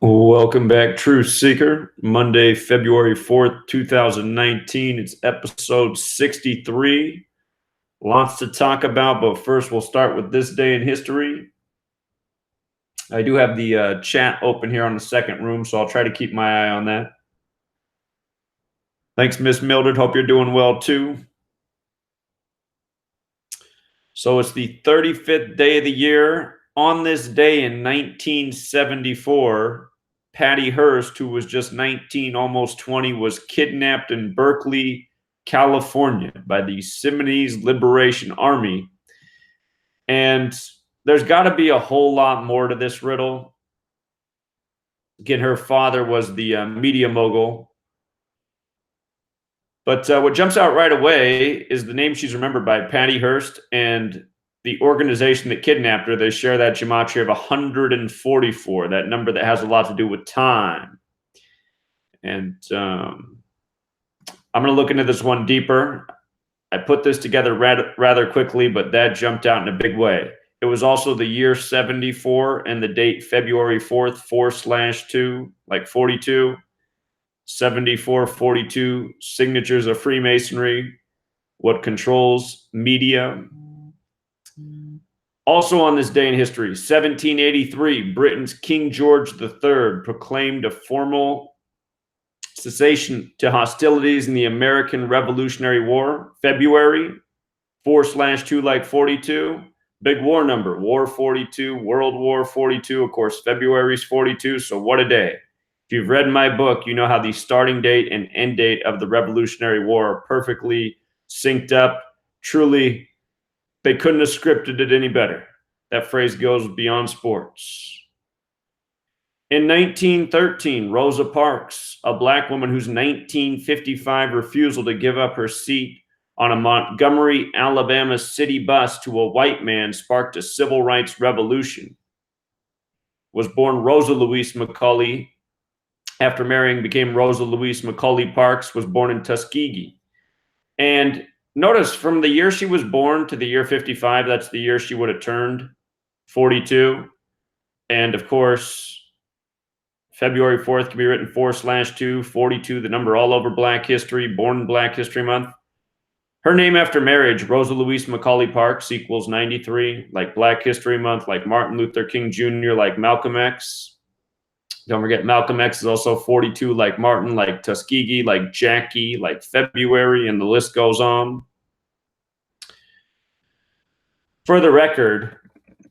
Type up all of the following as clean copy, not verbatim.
Welcome back, Truth Seeker. Monday, February 4th, 2019. It's episode 63. Lots to talk about, but first we'll start with this day in history. I do have the chat open here on the second room, so I'll try to keep my eye on that. Thanks, Miss Mildred. Hope you're doing well, too. So it's the 35th day of the year. On this day in 1974, Patty Hearst, who was just 19, almost 20, was kidnapped in Berkeley, California by the Simonese Liberation Army. And there's got to be a whole lot more to this riddle. Again, her father was the media mogul. But what jumps out right away is the name she's remembered by, Patty Hearst, and the organization that kidnapped her. They share that gematria of 144, that number that has a lot to do with time. And I'm going to look into this one deeper. I put this together rather quickly, but that jumped out in a big way. It was also the year 74 and the date February 4th, 4/2, like 42. 74, 42, signatures of Freemasonry, what controls media. Also on this day in history, 1783, Britain's King George III proclaimed a formal cessation to hostilities in the American Revolutionary War. February 4/2, like 42. Big war number, War 42, World War 42. Of course, February's 42, so what a day. If you've read my book, you know how the starting date and end date of the Revolutionary War are perfectly synced up. Truly, they couldn't have scripted it any better. That phrase goes beyond sports. In 1913, Rosa Parks, a black woman whose 1955 refusal to give up her seat on a Montgomery, Alabama city bus to a white man sparked a civil rights revolution, was born Rosa Louise Macaulay. After marrying, became Rosa Louise Macaulay Parks, was born in Tuskegee. And notice from the year she was born to the year 55, that's the year she would have turned 42. And of course, February 4th can be written 4/2, 42, the number all over Black history, born in Black History Month. Her name after marriage, Rosa Louise Macaulay Parks, equals 93, like Black History Month, like Martin Luther King Jr., like Malcolm X. Don't forget, Malcolm X is also 42, like Martin, like Tuskegee, like Jackie, like February, and the list goes on. For the record,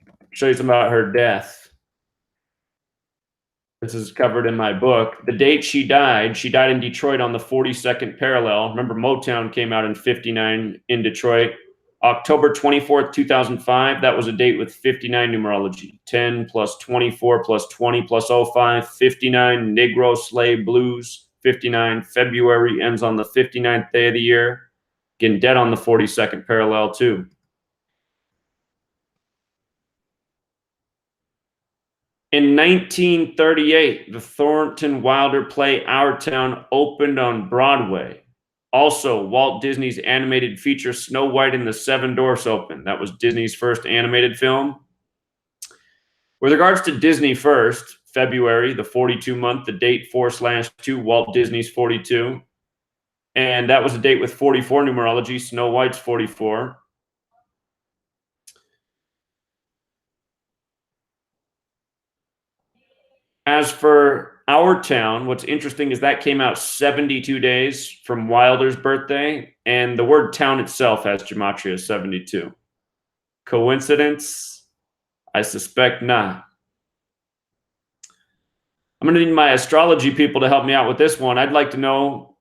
I'll show you something about her death. This is covered in my book. The date she died in Detroit on the 42nd parallel. Remember, Motown came out in 59 in Detroit. October 24th, 2005, that was a date with 59 numerology. 10 plus 24 plus 20 plus 05, 59, Negro Slave Blues, 59. February ends on the 59th day of the year. Getting dead on the 42nd parallel, too. In 1938, the Thornton Wilder play Our Town opened on Broadway. Also, Walt Disney's animated feature Snow White and the Seven Dwarfs opened. That was Disney's first animated film. With regards to Disney first, February, the 42 month, the date 4/2, Walt Disney's 42. And that was a date with 44 numerology, Snow White's 44. As for Our Town, what's interesting is that came out 72 days from Wilder's birthday, and the word town itself has gematria 72. Coincidence? I suspect not. I'm going to need my astrology people to help me out with this one. I'd like to know,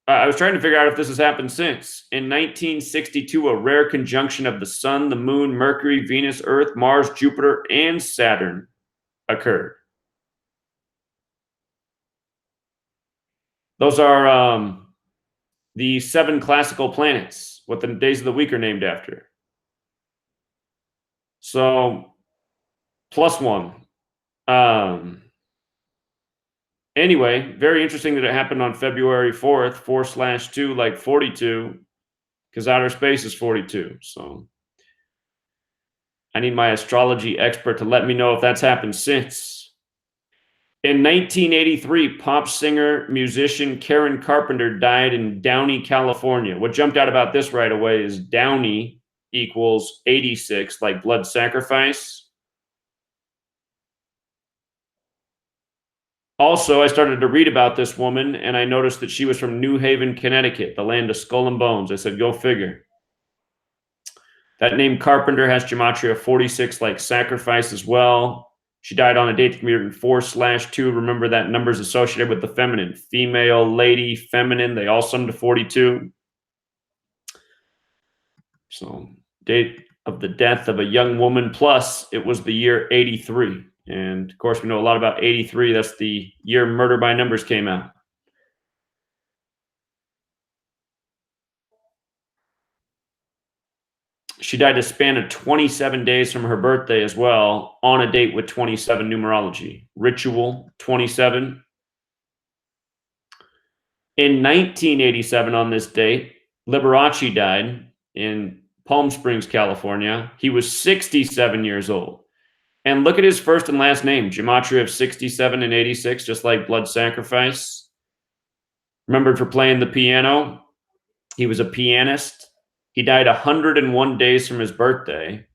I was trying to figure out if this has happened since. In 1962, a rare conjunction of the Sun, the Moon, Mercury, Venus, Earth, Mars, Jupiter, and Saturn occurred. Those are the 7 classical planets, what the days of the week are named after. So, +1. Anyway, very interesting that it happened on February 4th, 4/2, like 42, because outer space is 42. So, I need my astrology expert to let me know if that's happened since. In 1983, pop singer, musician Karen Carpenter died in Downey, California. What jumped out about this right away is Downey equals 86, like blood sacrifice. Also, I started to read about this woman, and I noticed that she was from New Haven, Connecticut, the land of skull and bones. I said, go figure. That name Carpenter has Gematria 46, like sacrifice as well. She died on a date that can be written 4/2. Remember that number is associated with the feminine. Female, lady, feminine, they all sum to 42. So, date of the death of a young woman, plus it was the year 83. And of course, we know a lot about 83. That's the year Murder by Numbers came out. She died a span of 27 days from her birthday as well, on a date with 27 numerology. Ritual 27. In 1987, on this date, Liberace died in Palm Springs, California. He was 67 years old. And look at his first and last name, Gematria of 67 and 86, just like blood sacrifice. Remembered for playing the piano. He was a pianist. He died 101 days from his birthday.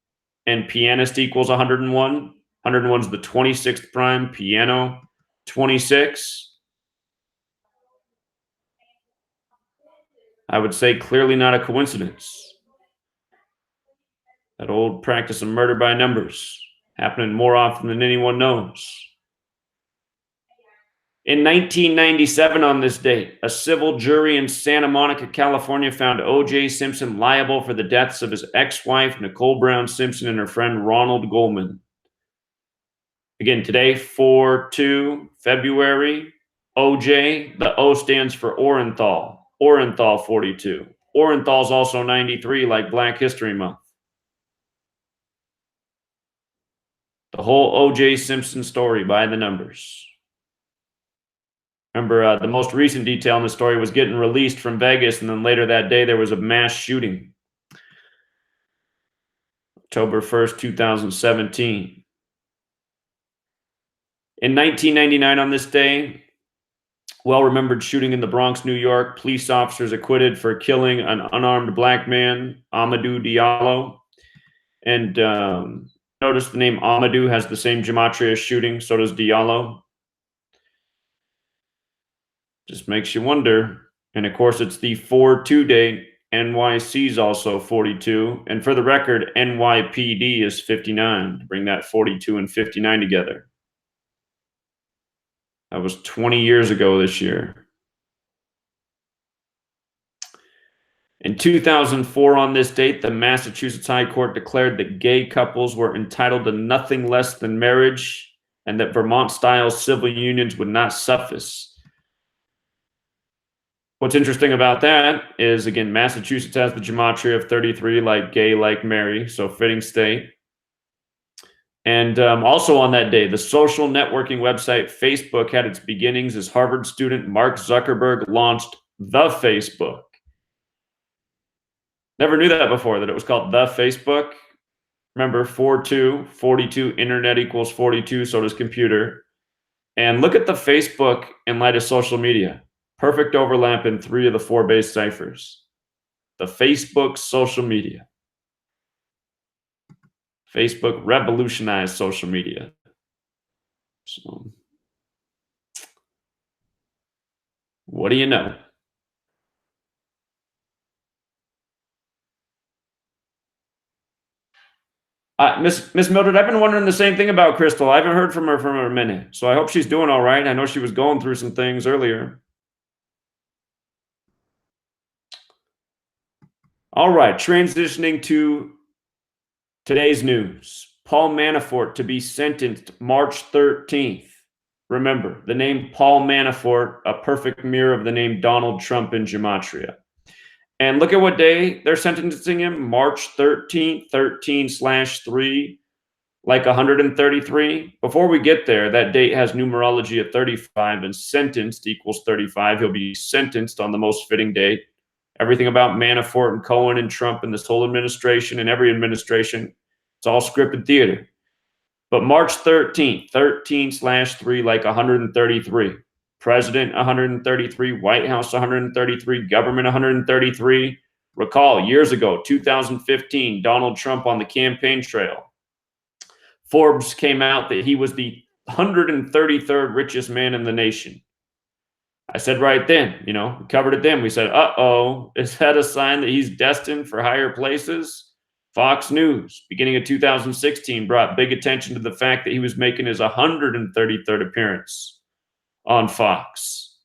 And pianist equals 101. 101 is the 26th prime, piano 26. I would say clearly not a coincidence. That old practice of murder by numbers happening more often than anyone knows. In 1997, on this date, a civil jury in Santa Monica, California, found O.J. Simpson liable for the deaths of his ex-wife, Nicole Brown Simpson, and her friend Ronald Goldman. Again, today, 4/2, February, OJ, the O stands for Orenthal. Orenthal 42. Orenthal's also 93, like Black History Month. The whole O.J. Simpson story by the numbers. Remember, the most recent detail in the story was getting released from Vegas, and then later that day there was a mass shooting. October 1st, 2017. In 1999, on this day, well-remembered shooting in the Bronx, New York. Police officers acquitted for killing an unarmed black man, Amadou Diallo. And notice the name Amadou has the same gematria as shooting. So does Diallo. Just makes you wonder. And of course, it's the 4/2 date. NYC is also 42. And for the record, NYPD is 59. To bring that 42 and 59 together. That was 20 years ago this year. In 2004, on this date, the Massachusetts High Court declared that gay couples were entitled to nothing less than marriage and that Vermont-style civil unions would not suffice. What's interesting about that is, again, Massachusetts has the gematria of 33, like gay, like Mary, so fitting state. And also on that day, the social networking website Facebook had its beginnings as Harvard student Mark Zuckerberg launched the Facebook. Never knew that before, that it was called the Facebook. Remember, 4/2, 42, internet equals 42, so does computer. And look at the Facebook in light of social media. Perfect overlap in 3 of the 4 base ciphers. The Facebook social media. Facebook revolutionized social media. So, what do you know? Miss Mildred, I've been wondering the same thing about Crystal. I haven't heard from her for a minute, so I hope she's doing all right. I know she was going through some things earlier. All right, transitioning to today's news. Paul Manafort to be sentenced March 13th. Remember, the name Paul Manafort, a perfect mirror of the name Donald Trump in gematria. And look at what day they're sentencing him, March 13th, 13/3, like 133. Before we get there, that date has numerology at 35, and sentenced equals 35. He'll be sentenced on the most fitting date. Everything about Manafort and Cohen and Trump and this whole administration and every administration, it's all scripted theater. But March 13th, 13/3, like 133. President 133, White House 133, government 133. Recall years ago, 2015, Donald Trump on the campaign trail. Forbes came out that he was the 133rd richest man in the nation. I said right then, we covered it then. We said, uh-oh, is that a sign that he's destined for higher places? Fox News, beginning of 2016, brought big attention to the fact that he was making his 133rd appearance on Fox.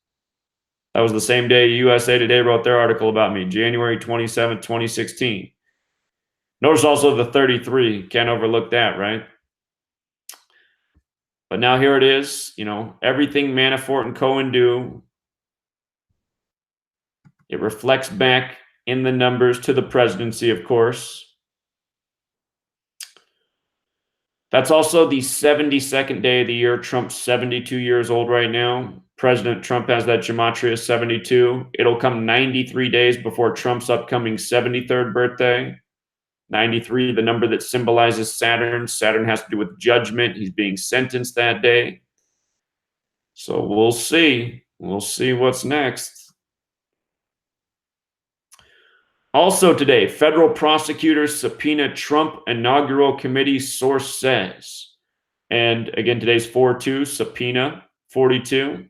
That was the same day USA Today wrote their article about me, January 27th, 2016. Notice also the 33. Can't overlook that, right? But now here it is, everything Manafort and Cohen do, it reflects back in the numbers to the presidency, of course. That's also the 72nd day of the year. Trump's 72 years old right now. President Trump has that Gematria 72. It'll come 93 days before Trump's upcoming 73rd birthday. 93, the number that symbolizes Saturn. Saturn has to do with judgment. He's being sentenced that day. So we'll see. We'll see what's next. Also today, federal prosecutors subpoena Trump inaugural committee, source says. And again, today's 4/2, subpoena 42.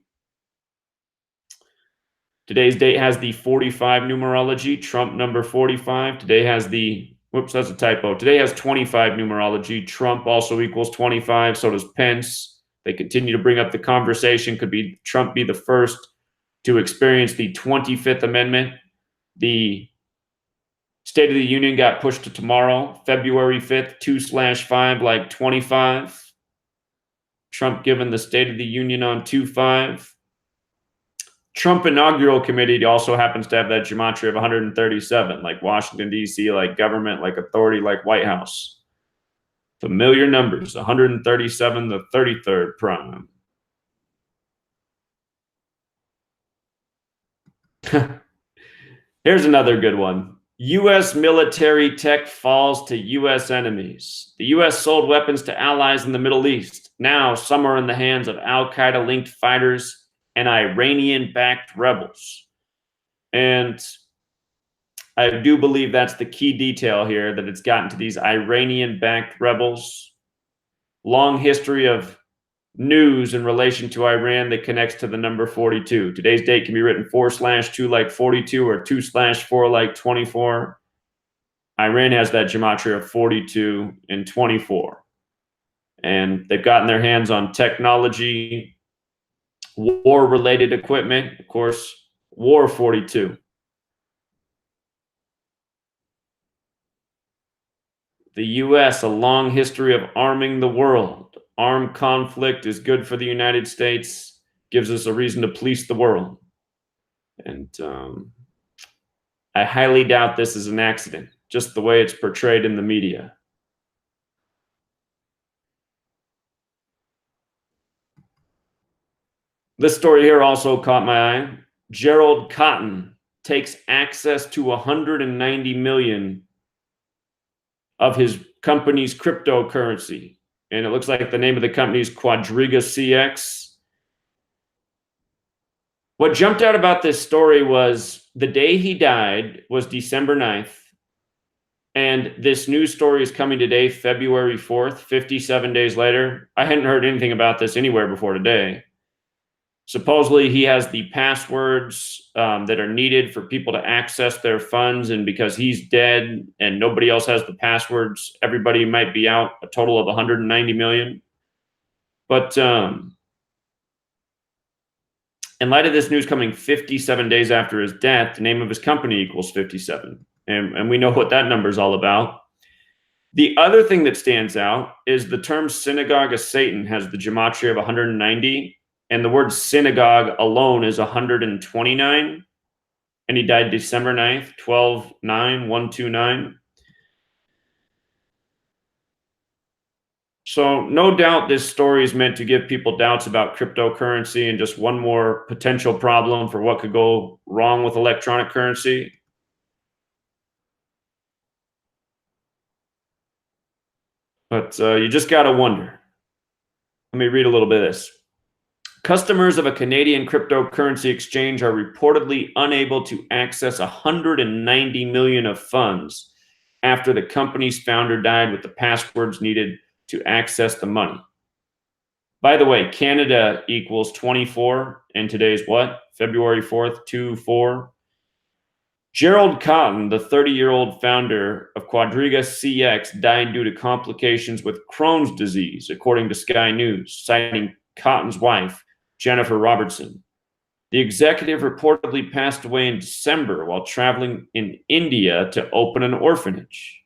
Today's date has the 45 numerology, Trump number 45. Today has the, whoops, that's a typo. Today has 25 numerology. Trump also equals 25, so does Pence. They continue to bring up the conversation. Could be Trump be the first to experience the 25th Amendment? The State of the Union got pushed to tomorrow, February 5th, 2/5, like 25. Trump given the State of the Union on 2/5. Trump inaugural committee also happens to have that gematria of 137, like Washington, D.C., like government, like authority, like White House. Familiar numbers, 137, the 33rd prime. Here's another good one. U.S. military tech falls to U.S. enemies. The U.S. sold weapons to allies in the Middle East. Now some are in the hands of al-Qaeda-linked fighters and Iranian-backed rebels. And I do believe that's the key detail here, that it's gotten to these Iranian-backed rebels. Long history of news in relation to Iran that connects to the number 42. Today's date can be written 4/2 like 42 or 2/4 like 24. Iran has that gematria of 42 and 24. And they've gotten their hands on technology, war-related equipment, of course, War 42. The U.S., a long history of arming the world. Armed conflict is good for the United States, gives us a reason to police the world. And I highly doubt this is an accident, just the way it's portrayed in the media. This story here also caught my eye. Gerald Cotton takes access to 190 million of his company's cryptocurrency. And it looks like the name of the company is QuadrigaCX. What jumped out about this story was the day he died was December 9th. And this news story is coming today, February 4th, 57 days later. I hadn't heard anything about this anywhere before today. Supposedly he has the passwords that are needed for people to access their funds. And because he's dead and nobody else has the passwords, everybody might be out a total of 190 million. But in light of this news coming 57 days after his death, the name of his company equals 57. And we know what that number is all about. The other thing that stands out is the term synagogue of Satan has the gematria of 190. And the word synagogue alone is 129. And he died December 9th, 12/9/129. So no doubt this story is meant to give people doubts about cryptocurrency and just one more potential problem for what could go wrong with electronic currency. But you just got to wonder. Let me read a little bit of this. Customers of a Canadian cryptocurrency exchange are reportedly unable to access 190 million of funds after the company's founder died with the passwords needed to access the money. By the way, Canada equals 24, and today's what? February 4th, 2-4. Gerald Cotton, the 30-year-old founder of QuadrigaCX, died due to complications with Crohn's disease, according to Sky News, citing Cotton's wife, Jennifer Robertson. The executive reportedly passed away in December while traveling in India to open an orphanage.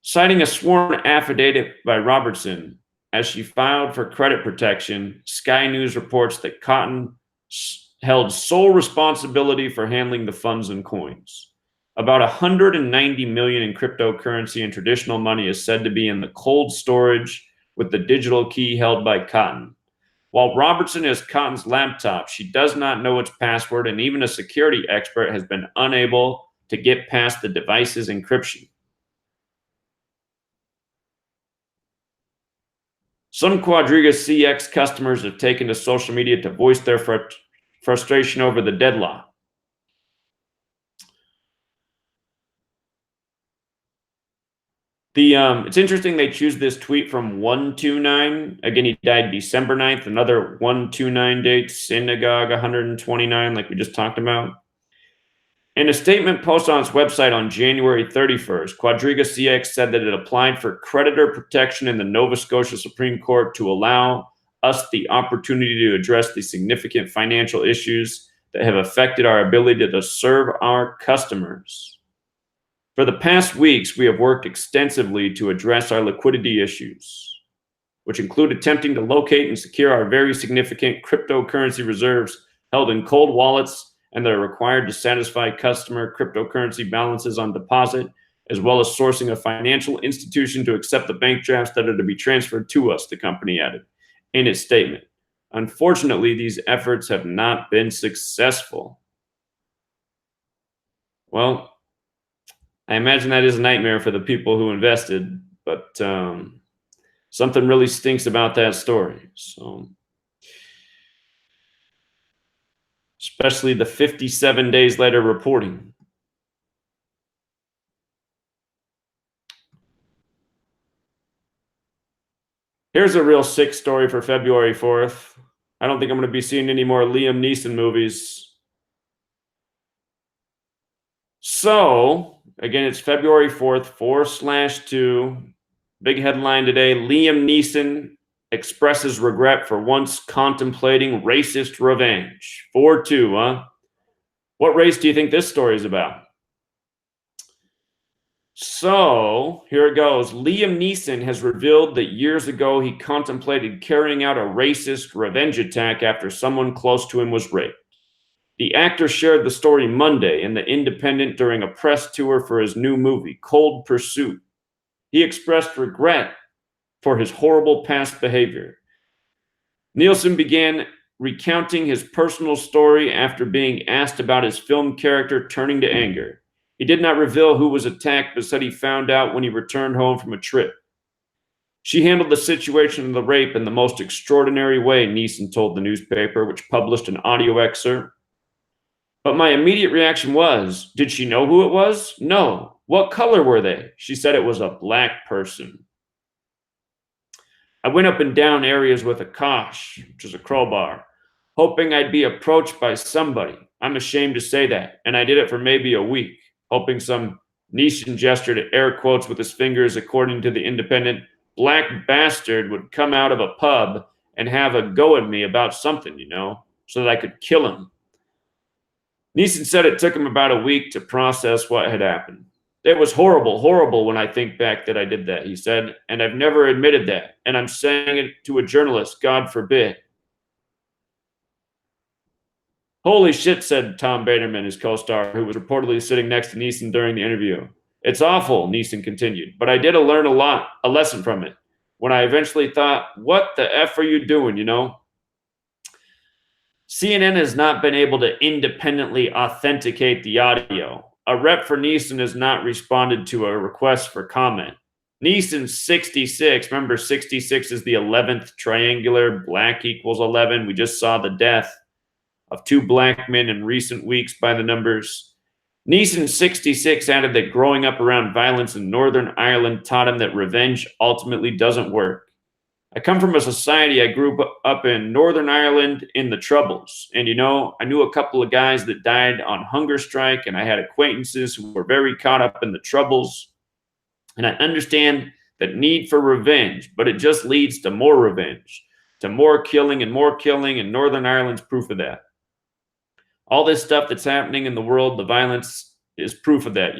Citing a sworn affidavit by Robertson, as she filed for credit protection, Sky News reports that Cotton held sole responsibility for handling the funds and coins. About 190 million in cryptocurrency and traditional money is said to be in the cold storage with the digital key held by Cotton. While Robertson has Cotton's laptop, she does not know its password, and even a security expert has been unable to get past the device's encryption. Some QuadrigaCX customers have taken to social media to voice their frustration over the deadlock. It's interesting they choose this tweet from 129. Again, he died December 9th. Another 129 date, Synagogue 129, like we just talked about. In a statement posted on its website on January 31st, QuadrigaCX said that it applied for creditor protection in the Nova Scotia Supreme Court to allow us the opportunity to address the significant financial issues that have affected our ability to serve our customers. For the past weeks, we have worked extensively to address our liquidity issues, which include attempting to locate and secure our very significant cryptocurrency reserves held in cold wallets and that are required to satisfy customer cryptocurrency balances on deposit, as well as sourcing a financial institution to accept the bank drafts that are to be transferred to us, the company added in its statement. Unfortunately, these efforts have not been successful. Well, I imagine that is a nightmare for the people who invested, but something really stinks about that story. So, especially the 57 days later reporting. Here's a real sick story for February 4th. I don't think I'm going to be seeing any more Liam Neeson movies. So, again, it's February 4th, 4/2. Big headline today, Liam Neeson expresses regret for once contemplating racist revenge. 4/2, huh? What race do you think this story is about? So, here it goes. Liam Neeson has revealed that years ago he contemplated carrying out a racist revenge attack after someone close to him was raped. The actor shared the story Monday in The Independent during a press tour for his new movie, Cold Pursuit. He expressed regret for his horrible past behavior. Neeson began recounting his personal story after being asked about his film character turning to anger. He did not reveal who was attacked, but said he found out when he returned home from a trip. She handled the situation of the rape in the most extraordinary way, Neeson told the newspaper, which published an audio excerpt. But my immediate reaction was, did she know who it was? No. What color were they? She said it was a black person. I went up and down areas with a kosh, which is a crowbar, hoping I'd be approached by somebody. I'm ashamed to say that. And I did it for maybe a week, hoping some Neeson gestured at air quotes with his fingers, according to The Independent, black bastard would come out of a pub and have a go at me about something, so that I could kill him. Neeson said it took him about a week to process what had happened. It was horrible, horrible when I think back that I did that, he said, and I've never admitted that, and I'm saying it to a journalist, God forbid. Holy shit, said Tom Baderman, his co-star, who was reportedly sitting next to Neeson during the interview. It's awful, Neeson continued, but I did learn a lesson from it. When I eventually thought, what the F are you doing, CNN has not been able to independently authenticate the audio. A rep for Neeson has not responded to a request for comment. Neeson 66. Remember, 66 is the 11th triangular. Black equals 11. We just saw the death of 2 black men in recent weeks by the numbers. Neeson 66 added that growing up around violence in Northern Ireland taught him that revenge ultimately doesn't work. I come from a society, I grew up in Northern Ireland in the Troubles. And, I knew a couple of guys that died on hunger strike, and I had acquaintances who were very caught up in the Troubles. And I understand that need for revenge, but it just leads to more revenge, to more killing, and Northern Ireland's proof of that. All this stuff that's happening in the world, the violence is proof of that,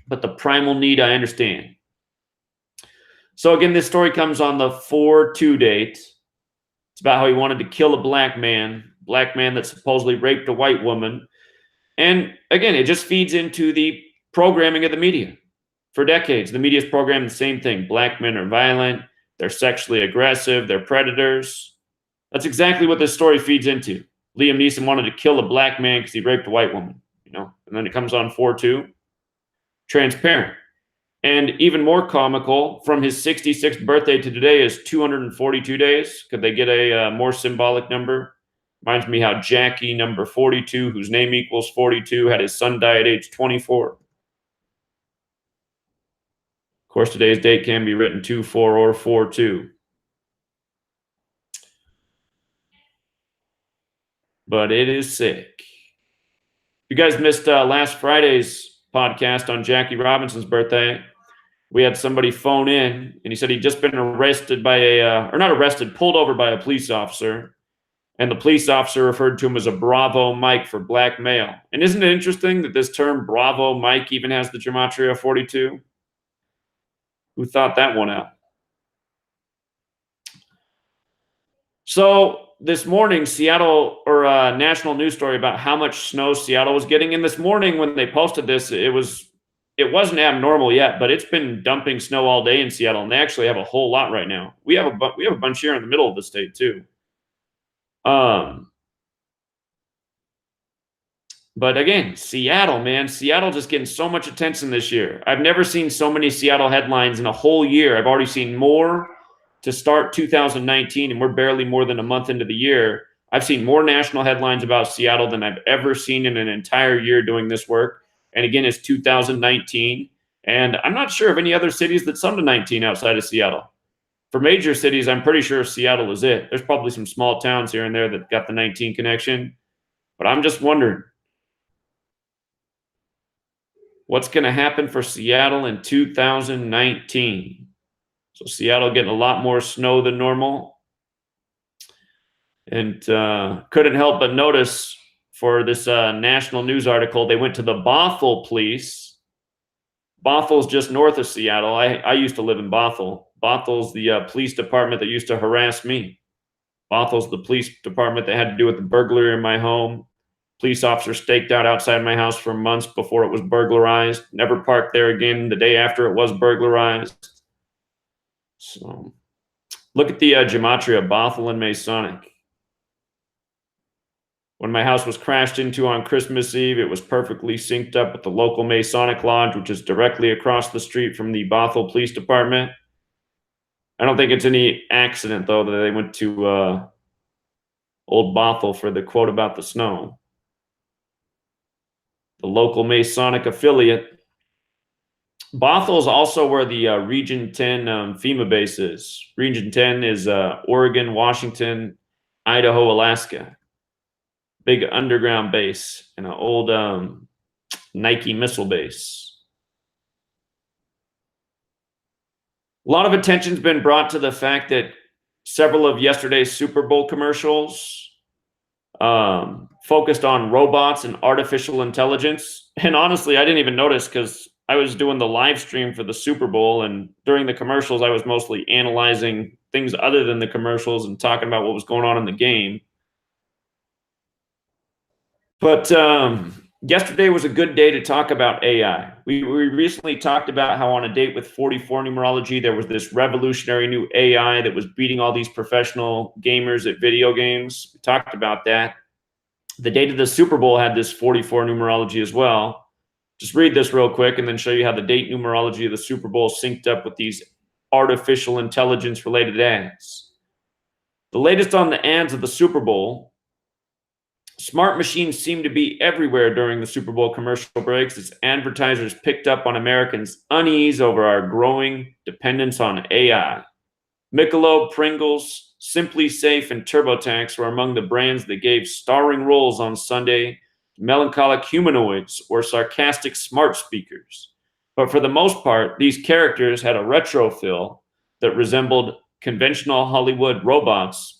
But the primal need, I understand. So again, this story comes on the 4/2 date. It's about how he wanted to kill a black man that supposedly raped a white woman. And again, it just feeds into the programming of the media. For decades, the media's programmed the same thing. Black men are violent, they're sexually aggressive, they're predators. That's exactly what this story feeds into. Liam Neeson wanted to kill a black man because he raped a white woman, and then it comes on 4/2. Transparent. And even more comical, from his 66th birthday to today is 242 days. Could they get a more symbolic number? Reminds me how Jackie, number 42, whose name equals 42, had his son die at age 24. Of course, today's date can be written 2/4 or 4/2. But it is sick. You guys missed last Friday's podcast on Jackie Robinson's birthday. We had somebody phone in, and he said he'd just been arrested by pulled over by a police officer. And the police officer referred to him as a Bravo Mike for black male. And isn't it interesting that this term Bravo Mike even has the Gematria 42? Who thought that one out? So this morning, Seattle, or a national news story about how much snow Seattle was getting. And this morning when they posted this, it wasn't abnormal yet, but it's been dumping snow all day in Seattle, and they actually have a whole lot right now. We have a bunch here in the middle of the state too. But again, Seattle, man, Seattle just getting so much attention this year. I've never seen so many Seattle headlines in a whole year. I've already seen more to start 2019, and we're barely more than a month into the year. I've seen more national headlines about Seattle than I've ever seen in an entire year doing this work. And again, it's 2019. And I'm not sure of any other cities that sum to 19 outside of Seattle. For major cities, I'm pretty sure Seattle is it. There's probably some small towns here and there that got the 19 connection. But I'm just wondering, what's going to happen for Seattle in 2019? So Seattle getting a lot more snow than normal. And couldn't help but notice for this national news article, they went to the Bothell police. Bothel's just north of Seattle. I used to live in Bothell. Bothel's the police department that used to harass me. Bothel's the police department that had to do with the burglary in my home. Police officer staked out outside my house for months before it was burglarized. Never parked there again the day after it was burglarized. So look at the Gematria, Bothell and Masonic. When my house was crashed into on Christmas Eve, it was perfectly synced up with the local Masonic Lodge, which is directly across the street from the Bothell Police Department. I don't think it's any accident, though, that they went to Old Bothell for the quote about the snow. The local Masonic affiliate. Bothell is also where the Region 10 FEMA base is. Region 10 is Oregon, Washington, Idaho, Alaska. Big underground base and an old Nike missile base. A lot of attention's been brought to the fact that several of yesterday's Super Bowl commercials focused on robots and artificial intelligence. And honestly, I didn't even notice because I was doing the live stream for the Super Bowl, and during the commercials, I was mostly analyzing things other than the commercials and talking about what was going on in the game. But yesterday was a good day to talk about AI. We recently talked about how on a date with 44 numerology, there was this revolutionary new AI that was beating all these professional gamers at video games. We talked about that. The date of the Super Bowl had this 44 numerology as well. just read this real quick and then show you how the date numerology of the Super Bowl synced up with these artificial intelligence related ads. The latest on the ads of the Super Bowl. Smart machines seem to be everywhere during the Super Bowl commercial breaks as advertisers picked up on Americans' unease over our growing dependence on AI. Michelob, Pringles, Simply Safe, and TurboTax were among the brands that gave starring roles on Sunday to melancholic humanoids or sarcastic smart speakers. But for the most part, these characters had a retro feel that resembled conventional Hollywood robots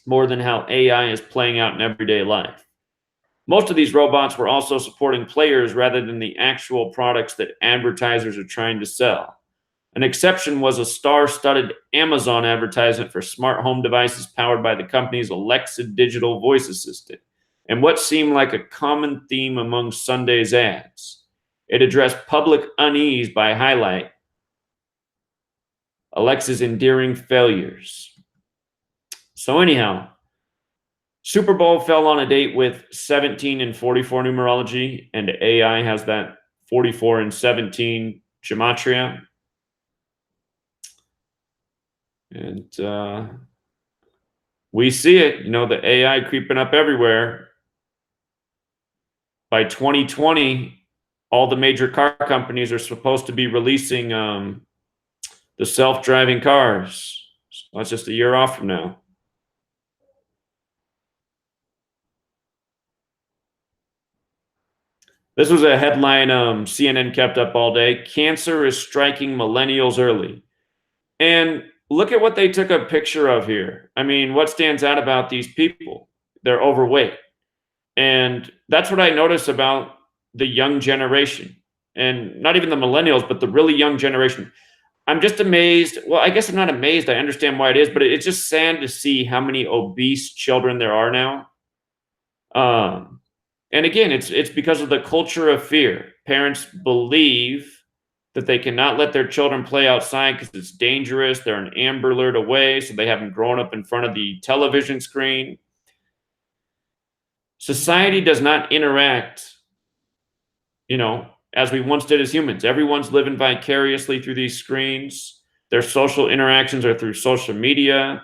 more than how AI is playing out in everyday life. Most of these robots were also supporting players rather than the actual products that advertisers are trying to sell. An exception was a star-studded Amazon advertisement for smart home devices powered by the company's Alexa digital voice assistant, and what seemed like a common theme among Sunday's ads. It addressed public unease by highlight Alexa's endearing failures. So anyhow, Super Bowl fell on a date with 17 and 44 numerology, and AI has that 44 and 17 Gematria. And we see it, the AI creeping up everywhere. By 2020, all the major car companies are supposed to be releasing the self-driving cars. So that's just a year off from now. This was a headline CNN kept up all day. Cancer is striking millennials early. And look at what they took a picture of here. I mean, what stands out about these people? They're overweight. And that's what I notice about the young generation. And not even the millennials, but the really young generation. I'm just amazed. Well, I guess I'm not amazed. I understand why it is, but it's just sad to see how many obese children there are now. And again, it's because of the culture of fear. Parents believe that they cannot let their children play outside because it's dangerous. They're an Amber Alert away, so they haven't grown up in front of the television screen. Society does not interact, as we once did as humans. Everyone's living vicariously through these screens. Their social interactions are through social media.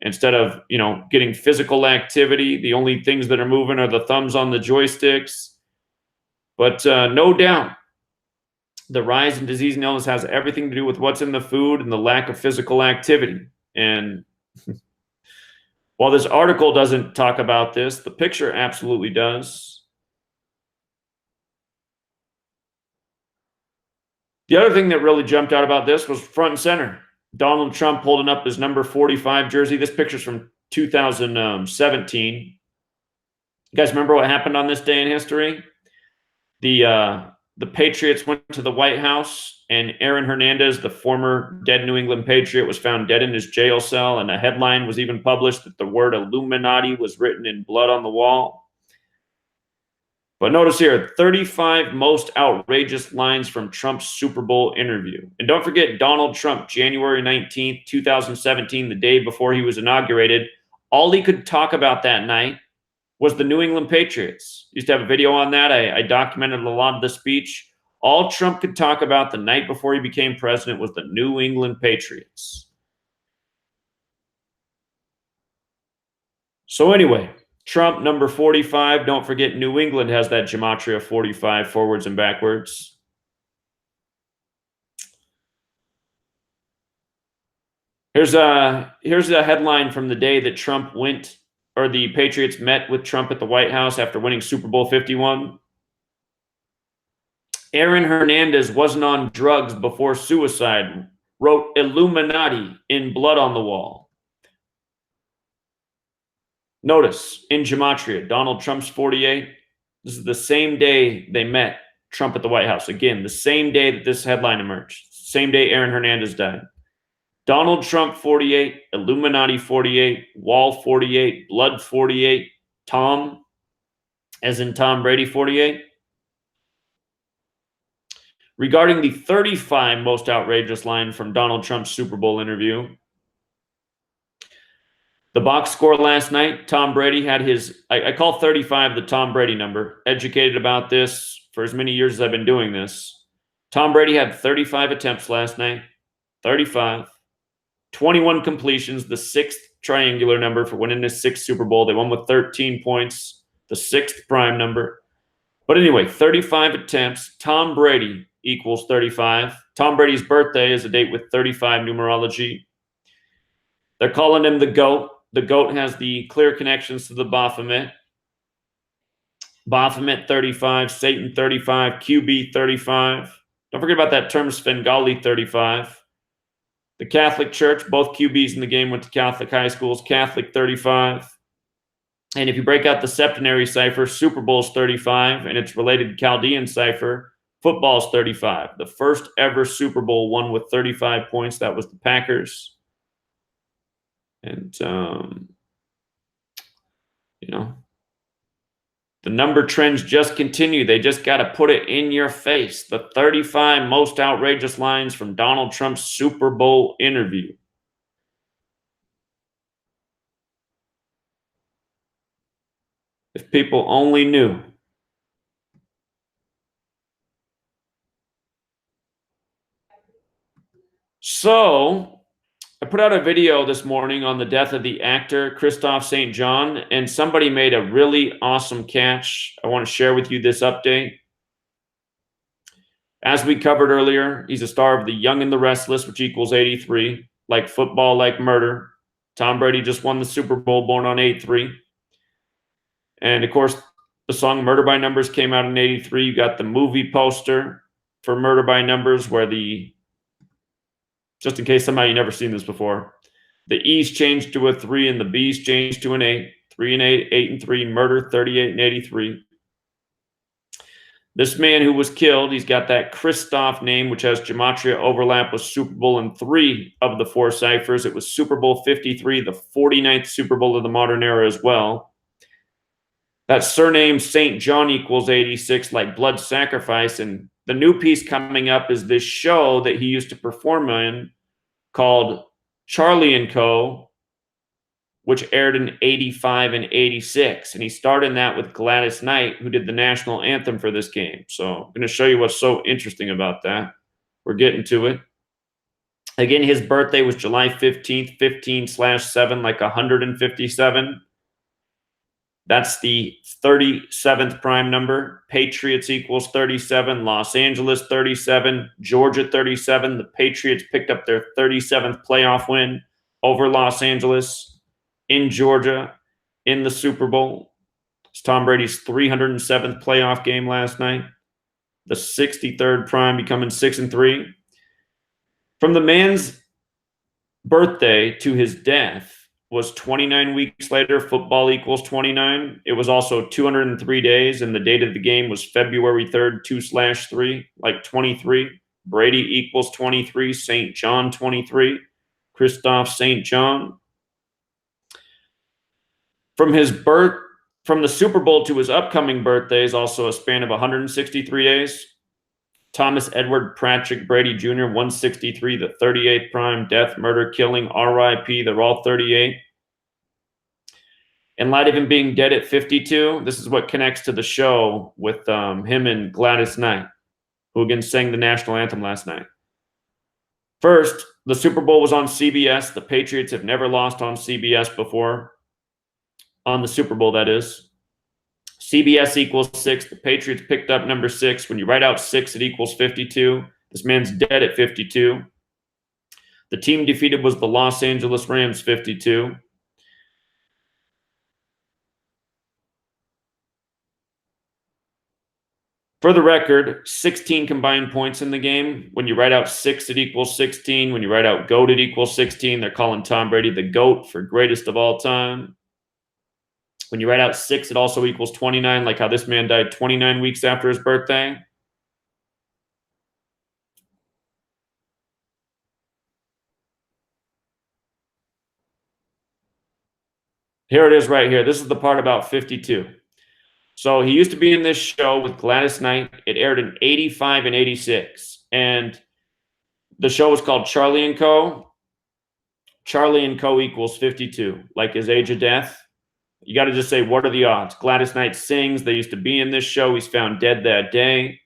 Instead of, getting physical activity, the only things that are moving are the thumbs on the joysticks. But no doubt, the rise in disease and illness has everything to do with what's in the food and the lack of physical activity. And while this article doesn't talk about this, the picture absolutely does. The other thing that really jumped out about this was front and center. Donald Trump holding up his number 45 jersey. This picture's from 2017. You guys remember what happened on this day in history? The Patriots went to the White House, and Aaron Hernandez, the former dead New England Patriot, was found dead in his jail cell, and a headline was even published that the word Illuminati was written in blood on the wall. But notice here, 35 most outrageous lines from Trump's Super Bowl interview. And don't forget, Donald Trump, January 19th, 2017, the day before he was inaugurated, all he could talk about that night was the New England Patriots. Used to have a video on that. I documented a lot of the speech. All Trump could talk about the night before he became president was the New England Patriots. So anyway, Trump, number 45. Don't forget, New England has that Gematria 45 forwards and backwards. Here's a headline from the day that Trump went, or the Patriots met with Trump at the White House after winning Super Bowl 51. Aaron Hernandez wasn't on drugs before suicide, wrote Illuminati in blood on the wall. Notice, in Gematria, Donald Trump's 48. This is the same day they met Trump at the White House. Again, the same day that this headline emerged. Same day Aaron Hernandez died. Donald Trump 48, Illuminati 48, Wall 48, Blood 48, Tom, as in Tom Brady 48. Regarding the 35 most outrageous line from Donald Trump's Super Bowl interview, the box score last night, Tom Brady had his, I call 35 the Tom Brady number. Educated about this, for as many years as I've been doing this. Tom Brady had 35 attempts last night. 35. 21 completions, the sixth triangular number for winning his sixth Super Bowl. They won with 13 points, the sixth prime number. But anyway, 35 attempts. Tom Brady equals 35. Tom Brady's birthday is a date with 35 numerology. They're calling him the GOAT. The GOAT has the clear connections to the Baphomet. Baphomet 35, Satan 35, QB 35. Don't forget about that term Svengali 35. The Catholic Church, both QBs in the game went to Catholic high schools, Catholic 35. And if you break out the septenary cipher, Super Bowl's 35, and it's related to Chaldean cipher, football's 35. The first ever Super Bowl won with 35 points. That was the Packers. And, you know, the number trends just continue. They just got to put it in your face. The 35 most outrageous lines from Donald Trump's Super Bowl interview. If people only knew. So, I put out a video this morning on the death of the actor Christophe St. John, and somebody made a really awesome catch. I want to share with you this update. As we covered earlier, he's a star of The Young and the Restless, which equals 83. Like football, like murder. Tom Brady just won the Super Bowl, born on 8/3. And of course, the song Murder by Numbers came out in 83. You got the movie poster for Murder by Numbers, where just in case somehow you've never seen this before, the E's changed to a 3 and the B's changed to an 8. 3 and 8, 8 and 3, murder 38 and 83. This man who was killed, he's got that Christoph name, which has gematria overlap with Super Bowl in 3 of the 4 ciphers. It was Super Bowl 53, the 49th Super Bowl of the modern era as well. That surname St. John equals 86, like blood sacrifice. And the new piece coming up is this show that he used to perform in called Charlie & Co., which aired in 85 and 86. And he starred in that with Gladys Knight, who did the national anthem for this game. So I'm going to show you what's so interesting about that. We're getting to it. Again, his birthday was July 15th, 15/7, like 157. That's the 37th prime number. Patriots equals 37. Los Angeles 37. Georgia 37. The Patriots picked up their 37th playoff win over Los Angeles in Georgia in the Super Bowl. It's Tom Brady's 307th playoff game last night. The 63rd prime becoming 6-3. From the man's birthday to his death was 29 weeks later. Football equals 29. It was also 203 days, and the date of the game was February 3rd, 2/3, like 23. Brady equals 23. St. John 23. Christophe St. John. From the Super Bowl to his upcoming birthday is also a span of 163 days. Thomas Edward Patrick Brady Jr., 163, the 38th prime, death, murder, killing, RIP, they're all 38. In light of him being dead at 52, this is what connects to the show with him and Gladys Knight, who again sang the national anthem last night. First, the Super Bowl was on CBS. The Patriots have never lost on CBS before. On the Super Bowl, that is. CBS equals 6. The Patriots picked up number 6. When you write out 6, it equals 52. This man's dead at 52. The team defeated was the Los Angeles Rams, 52. For the record, 16 combined points in the game. When you write out 6, it equals 16. When you write out GOAT, it equals 16. They're calling Tom Brady the GOAT for greatest of all time. When you write out 6, it also equals 29, like how this man died 29 weeks after his birthday. Here it is right here. This is the part about 52. So he used to be in this show with Gladys Knight. It aired in 85 and 86. And the show was called Charlie & Co. Charlie & Co. equals 52, like his age of death. You got to just say, what are the odds? Gladys Knight sings. They used to be in this show. He's found dead that day.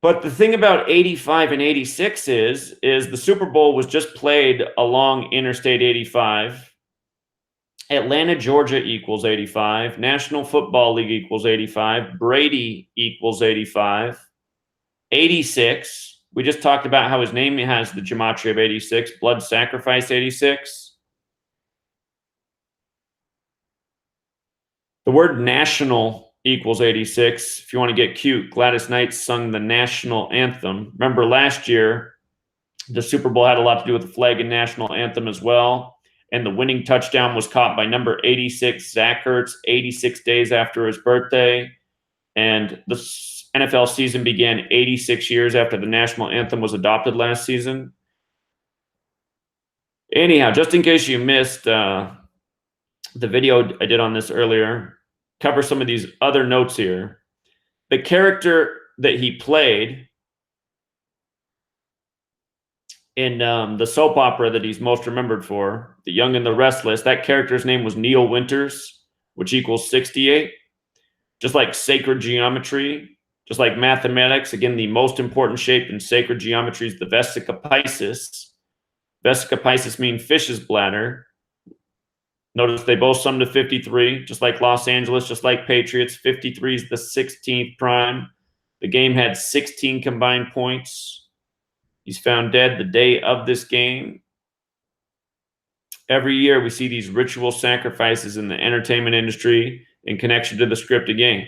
But the thing about 85 and 86 is the Super Bowl was just played along Interstate 85. Atlanta, Georgia equals 85. National Football League equals 85. Brady equals 85. 86. We just talked about how his name has the gematria of 86. Blood sacrifice 86. The word national equals 86. If you want to get cute, Gladys Knight sung the national anthem. Remember last year, the Super Bowl had a lot to do with the flag and national anthem as well. And the winning touchdown was caught by number 86, Zach Ertz, 86 days after his birthday. And the NFL season began 86 years after the national anthem was adopted last season. Anyhow, just in case you missed the video I did on this earlier, cover some of these other notes here. The character that he played in the soap opera that he's most remembered for, The Young and the Restless, that character's name was Neil Winters, which equals 68. Just like sacred geometry, just like mathematics, again, the most important shape in sacred geometry is the vesica piscis. Vesica piscis means fish's bladder. Notice they both sum to 53, just like Los Angeles, just like Patriots. 53 is the 16th prime. The game had 16 combined points. He's found dead the day of this game. Every year we see these ritual sacrifices in the entertainment industry in connection to the scripted game.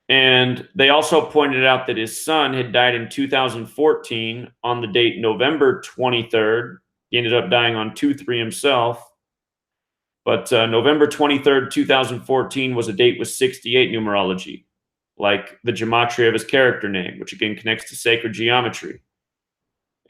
And they also pointed out that his son had died in 2014 on the date November 23rd. He ended up dying on 2/3 himself. But November 23rd, 2014 was a date with 68 numerology, like the gematria of his character name, which again connects to sacred geometry.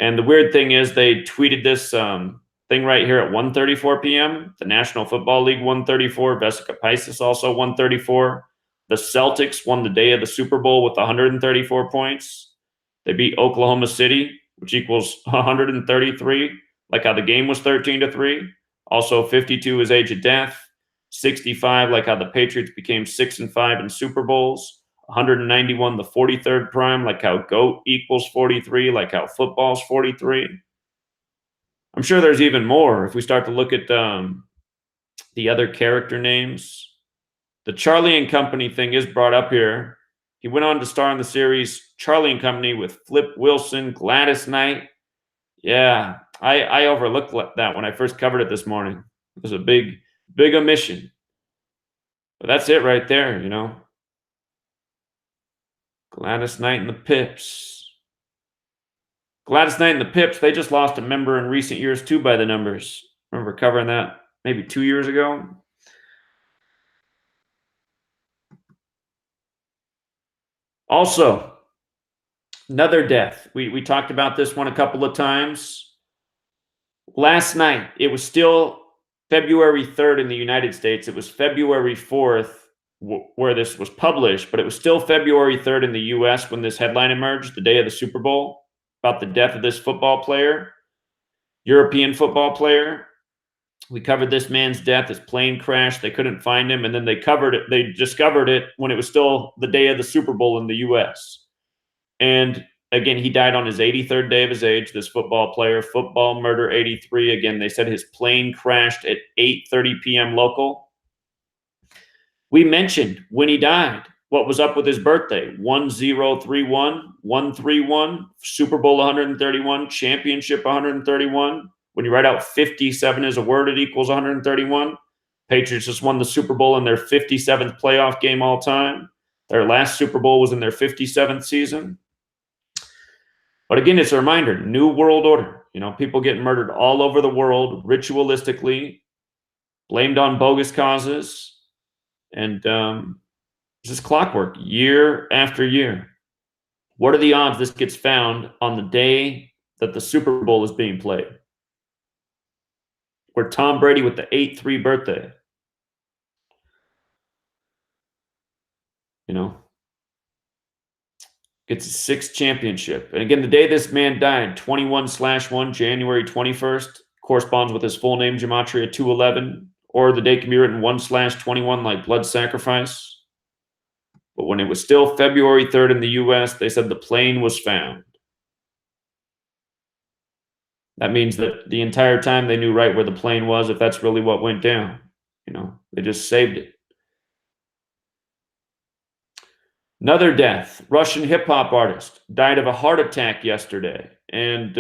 And the weird thing is they tweeted this thing right here at 1:34 p.m. The National Football League 134, Vesica Piscis also 134. The Celtics won the day of the Super Bowl with 134 points. They beat Oklahoma City, which equals 133, like how the game was 13-3. Also 52 is age of death. 65, like how the Patriots became 6-5 in Super Bowls. 191, the 43rd prime, like how GOAT equals 43, like how football's 43. I'm sure there's even more if we start to look at the other character names. The Charlie and Company thing is brought up here. He went on to star in the series Charlie and Company with Flip Wilson, Gladys Knight. Yeah, I overlooked that when I first covered it this morning. It was a big omission. But that's it right there, you know. Gladys Knight and the Pips. Gladys Knight and the Pips, they just lost a member in recent years too by the numbers. Remember covering that maybe 2 years ago? Also, another death. We talked about this one a couple of times. Last night, it was still February 3rd in the United States. It was February 4th where this was published, but it was still February 3rd in the US when this headline emerged, the day of the Super Bowl, about the death of this football player, European football player. We covered this man's death. His plane crashed. They couldn't find him. And then they discovered it when it was still the day of the Super Bowl in the US. And again, he died on his 83rd day of his age, this football player, football murder 83. Again, they said his plane crashed at 8:30 p.m. local. We mentioned when he died, what was up with his birthday. 1031, 131, Super Bowl 131, championship 131. When you write out 57 as a word, it equals 131. Patriots just won the Super Bowl in their 57th playoff game all time. Their last Super Bowl was in their 57th season. But again, it's a reminder, new world order. You know, people getting murdered all over the world, ritualistically, blamed on bogus causes. And it's just clockwork, year after year. What are the odds this gets found on the day that the Super Bowl is being played? Where Tom Brady with the 8-3 birthday, you know, gets his 6th championship. And again, the day this man died, 21/1, January 21st, corresponds with his full name, Gematria 211, or the date can be written 1/21 like blood sacrifice. But when it was still February 3rd in the US, they said the plane was found. That means that the entire time they knew right where the plane was, if that's really what went down. You know, they just saved it. Another death. Russian hip-hop artist died of a heart attack yesterday. And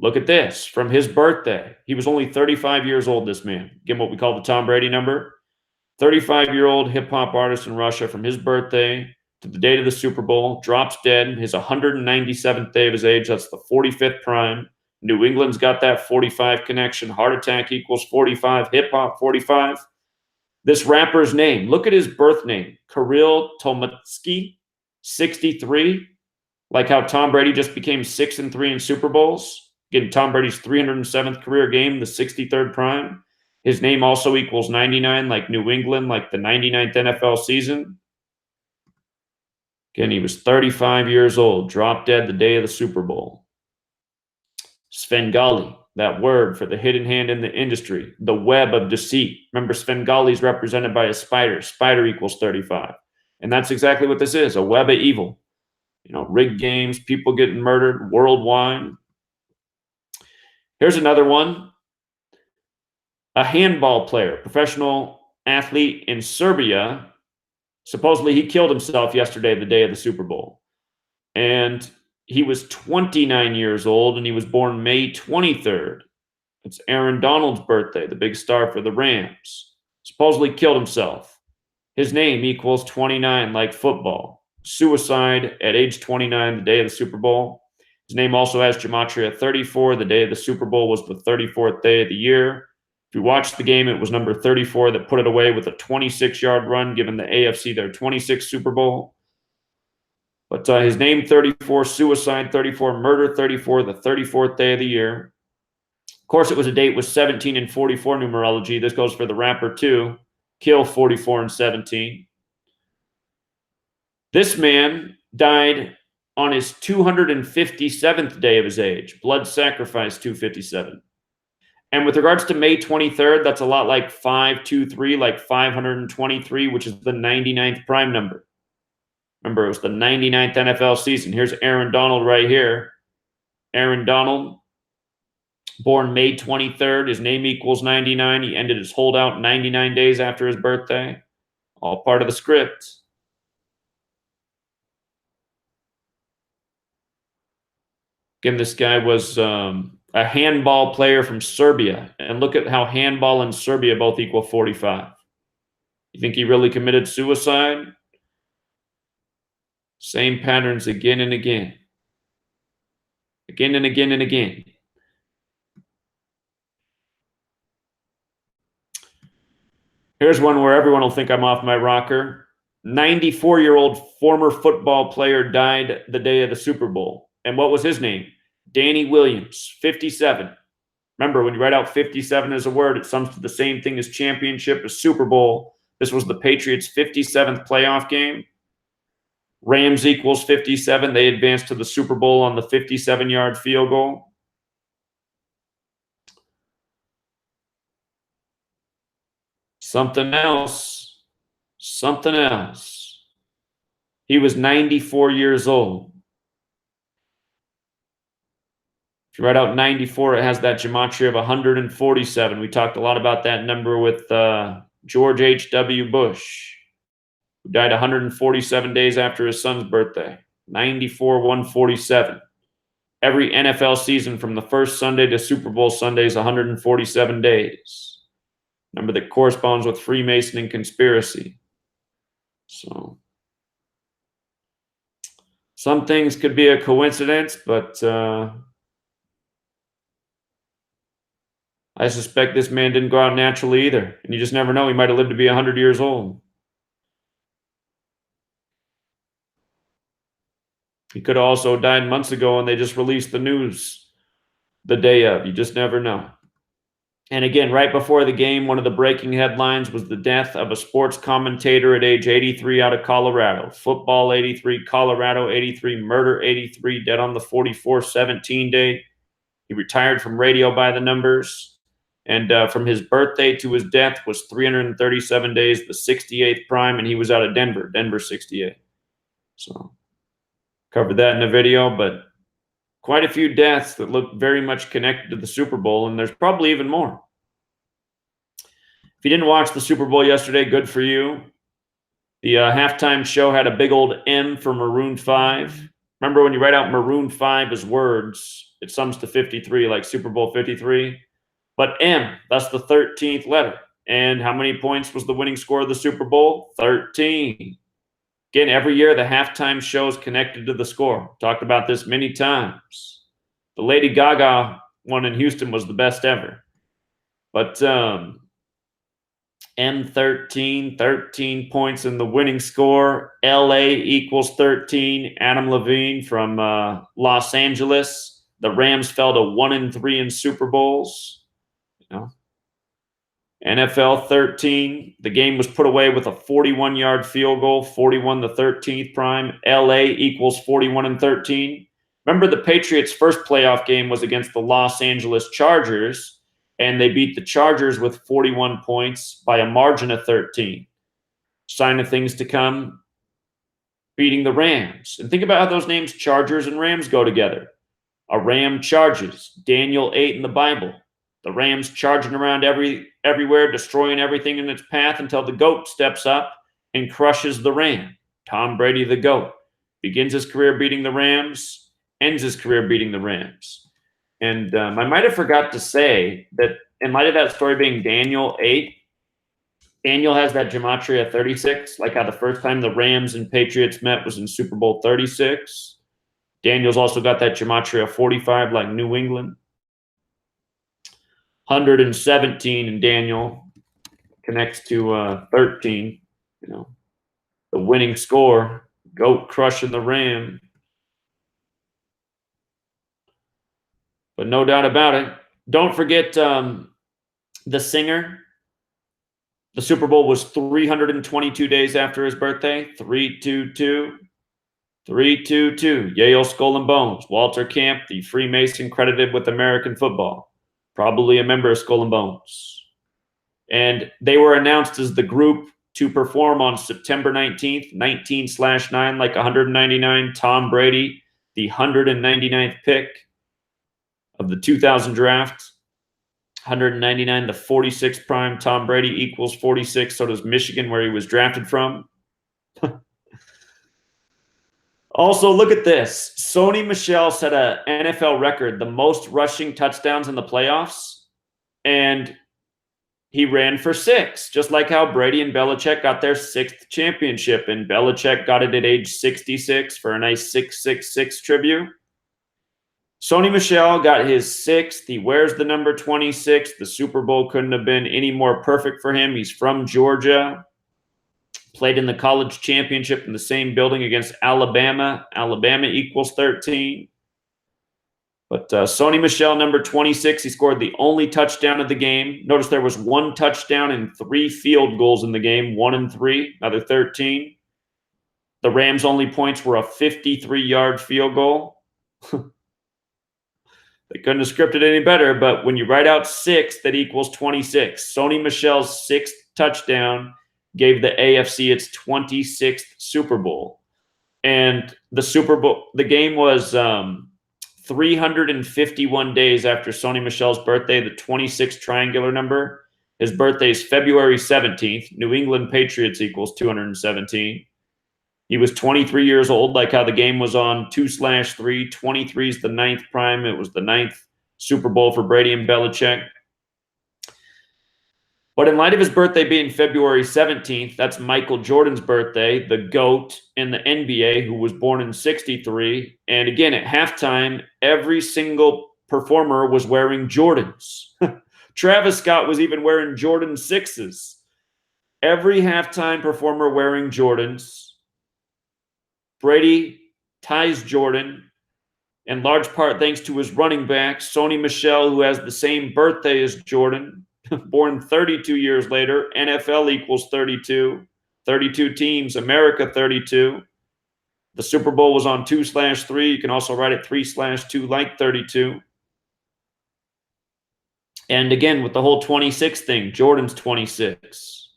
look at this. From his birthday, he was only 35 years old, this man. Again, what we call the Tom Brady number. 35-year-old hip-hop artist in Russia, from his birthday to the date of the Super Bowl, drops dead. His 197th day of his age. That's the 45th prime. New England's got that 45 connection. Heart attack equals 45. Hip-hop 45. This rapper's name, look at his birth name, Kirill Tomatsky, 63. Like how Tom Brady just became 6-3 in Super Bowls. Again, Tom Brady's 307th career game, the 63rd prime. His name also equals 99, like New England, like the 99th NFL season. Again, he was 35 years old, dropped dead the day of the Super Bowl. Svengali, that word for the hidden hand in the industry, the web of deceit. Remember, Svengali is represented by a spider. Spider equals 35. And that's exactly what this is, a web of evil. You know, rigged games, people getting murdered worldwide. Here's another one. A handball player, professional athlete in Serbia. Supposedly he killed himself yesterday, the day of the Super Bowl. And he was 29 years old, and he was born May 23rd. It's Aaron Donald's birthday, the big star for the Rams. Supposedly killed himself. His name equals 29, like football. Suicide at age 29, the day of the Super Bowl. His name also has Gematria 34. The day of the Super Bowl was the 34th day of the year. If you watched the game, it was number 34 that put it away with a 26-yard run, giving the AFC their 26th Super Bowl. But his name 34, suicide 34, murder 34, the 34th day of the year. Of course, it was a date with 17 and 44 numerology. This goes for the rapper too. Kill 44 and 17. This man died on his 257th day of his age. Blood sacrifice 257. And with regards to May 23rd, that's a lot like 523, like 523, which is the 99th prime number. Remember, it was the 99th NFL season. Here's Aaron Donald right here. Aaron Donald, born May 23rd. His name equals 99. He ended his holdout 99 days after his birthday. All part of the script. Again, this guy was a handball player from Serbia. And look at how handball and Serbia both equal 45. You think he really committed suicide? Same patterns again and again. Again and again and again. Here's one where everyone will think I'm off my rocker. 94-year-old former football player died the day of the Super Bowl. And what was his name? Danny Williams, 57. Remember, when you write out 57 as a word, it sums to the same thing as championship, as Super Bowl. This was the Patriots' 57th playoff game. Rams equals 57. They advanced to the Super Bowl on the 57-yard field goal. Something else. Something else. He was 94 years old. If you write out 94, it has that gematria of 147. We talked a lot about that number with George H.W. Bush, who died 147 days after his son's birthday. 94, 147. Every NFL season from the first Sunday to Super Bowl Sunday is 147 days. Number that corresponds with Freemason and conspiracy. So some things could be a coincidence, but I suspect this man didn't go out naturally either. And you just never know. He might have lived to be 100 years old. He could have also died months ago and they just released the news the day of. You just never know. And again, right before the game, one of the breaking headlines was the death of a sports commentator at age 83 out of Colorado. Football 83, Colorado 83, murder 83, dead on the 44-17 date. He retired from radio by the numbers. And from his birthday to his death was 337 days, the 68th prime, and he was out of Denver, Denver 68. So covered that in a video, but quite a few deaths that look very much connected to the Super Bowl, and there's probably even more. If you didn't watch the Super Bowl yesterday, good for you. The halftime show had a big old M for Maroon 5. Remember when you write out Maroon 5 as words, it sums to 53, like Super Bowl 53. But M, that's the 13th letter. And how many points was the winning score of the Super Bowl? 13. Again, every year the halftime show is connected to the score. Talked about this many times. The Lady Gaga one in Houston was the best ever. But M13, 13 points in the winning score. LA equals 13. Adam Levine from Los Angeles. The Rams fell to 1-3 in Super Bowls. You know. NFL 13. The game was put away with a 41-yard field goal, 41 the 13th prime. LA equals 41-13. Remember the Patriots' first playoff game was against the Los Angeles Chargers, and they beat the Chargers with 41 points by a margin of 13. Sign of things to come, beating the Rams. And think about how those names Chargers and Rams go together. A ram charges. Daniel 8 in the Bible. The Rams charging around everywhere, destroying everything in its path until the goat steps up and crushes the ram. Tom Brady, the goat, begins his career beating the Rams, ends his career beating the Rams. And I might have forgot to say that in light of that story being Daniel 8, Daniel has that Gematria 36, like how the first time the Rams and Patriots met was in Super Bowl 36. Daniel's also got that Gematria 45, like New England. 117 in Daniel connects to 13, you know, the winning score, goat crushing the ram. But no doubt about it. Don't forget the singer. The Super Bowl was 322 days after his birthday. 322. 322. Yale Skull and Bones. Walter Camp, the Freemason credited with American football. Probably a member of Skull and Bones. And they were announced as the group to perform on September 19th, 19/9, like 199. Tom Brady, the 199th pick of the 2000 draft. 199, the 46th prime. Tom Brady equals 46. So does Michigan, where he was drafted from. Also, look at this. Sony Michel set an NFL record, the most rushing touchdowns in the playoffs, and he ran for 6, just like how Brady and Belichick got their 6th championship, and Belichick got it at age 66 for a nice 666 tribute. Sony Michel got his 6th. He wears the number 26. The Super Bowl couldn't have been any more perfect for him. He's from Georgia. Played in the college championship in the same building against Alabama. Alabama equals 13. But Sony Michel, number 26, he scored the only touchdown of the game. Notice there was 1 touchdown and 3 field goals in the game, 1 and 3, another 13. The Rams' only points were a 53-yard field goal. They couldn't have scripted any better, but when you write out 6, that equals 26. Sony Michel's 6th touchdown gave the AFC its 26th Super Bowl. And the Super Bowl, the game was 351 days after Sony Michel's birthday, the 26th triangular number. His birthday is February 17th. New England Patriots equals 217. He was 23 years old, like how the game was on 2/3. 23 is the 9th prime. It was the 9th Super Bowl for Brady and Belichick. But in light of his birthday being February 17th, that's Michael Jordan's birthday, the GOAT in the NBA, who was born in 63. And again, at halftime, every single performer was wearing Jordans. Travis Scott was even wearing Jordan 6s. Every halftime performer wearing Jordans. Brady ties Jordan, in large part thanks to his running back, Sony Michel, who has the same birthday as Jordan. Born 32 years later, NFL equals 32. 32 teams, America 32. The Super Bowl was on 2/3. You can also write it 3/2 like 32. And again, with the whole 26 thing, Jordan's 26.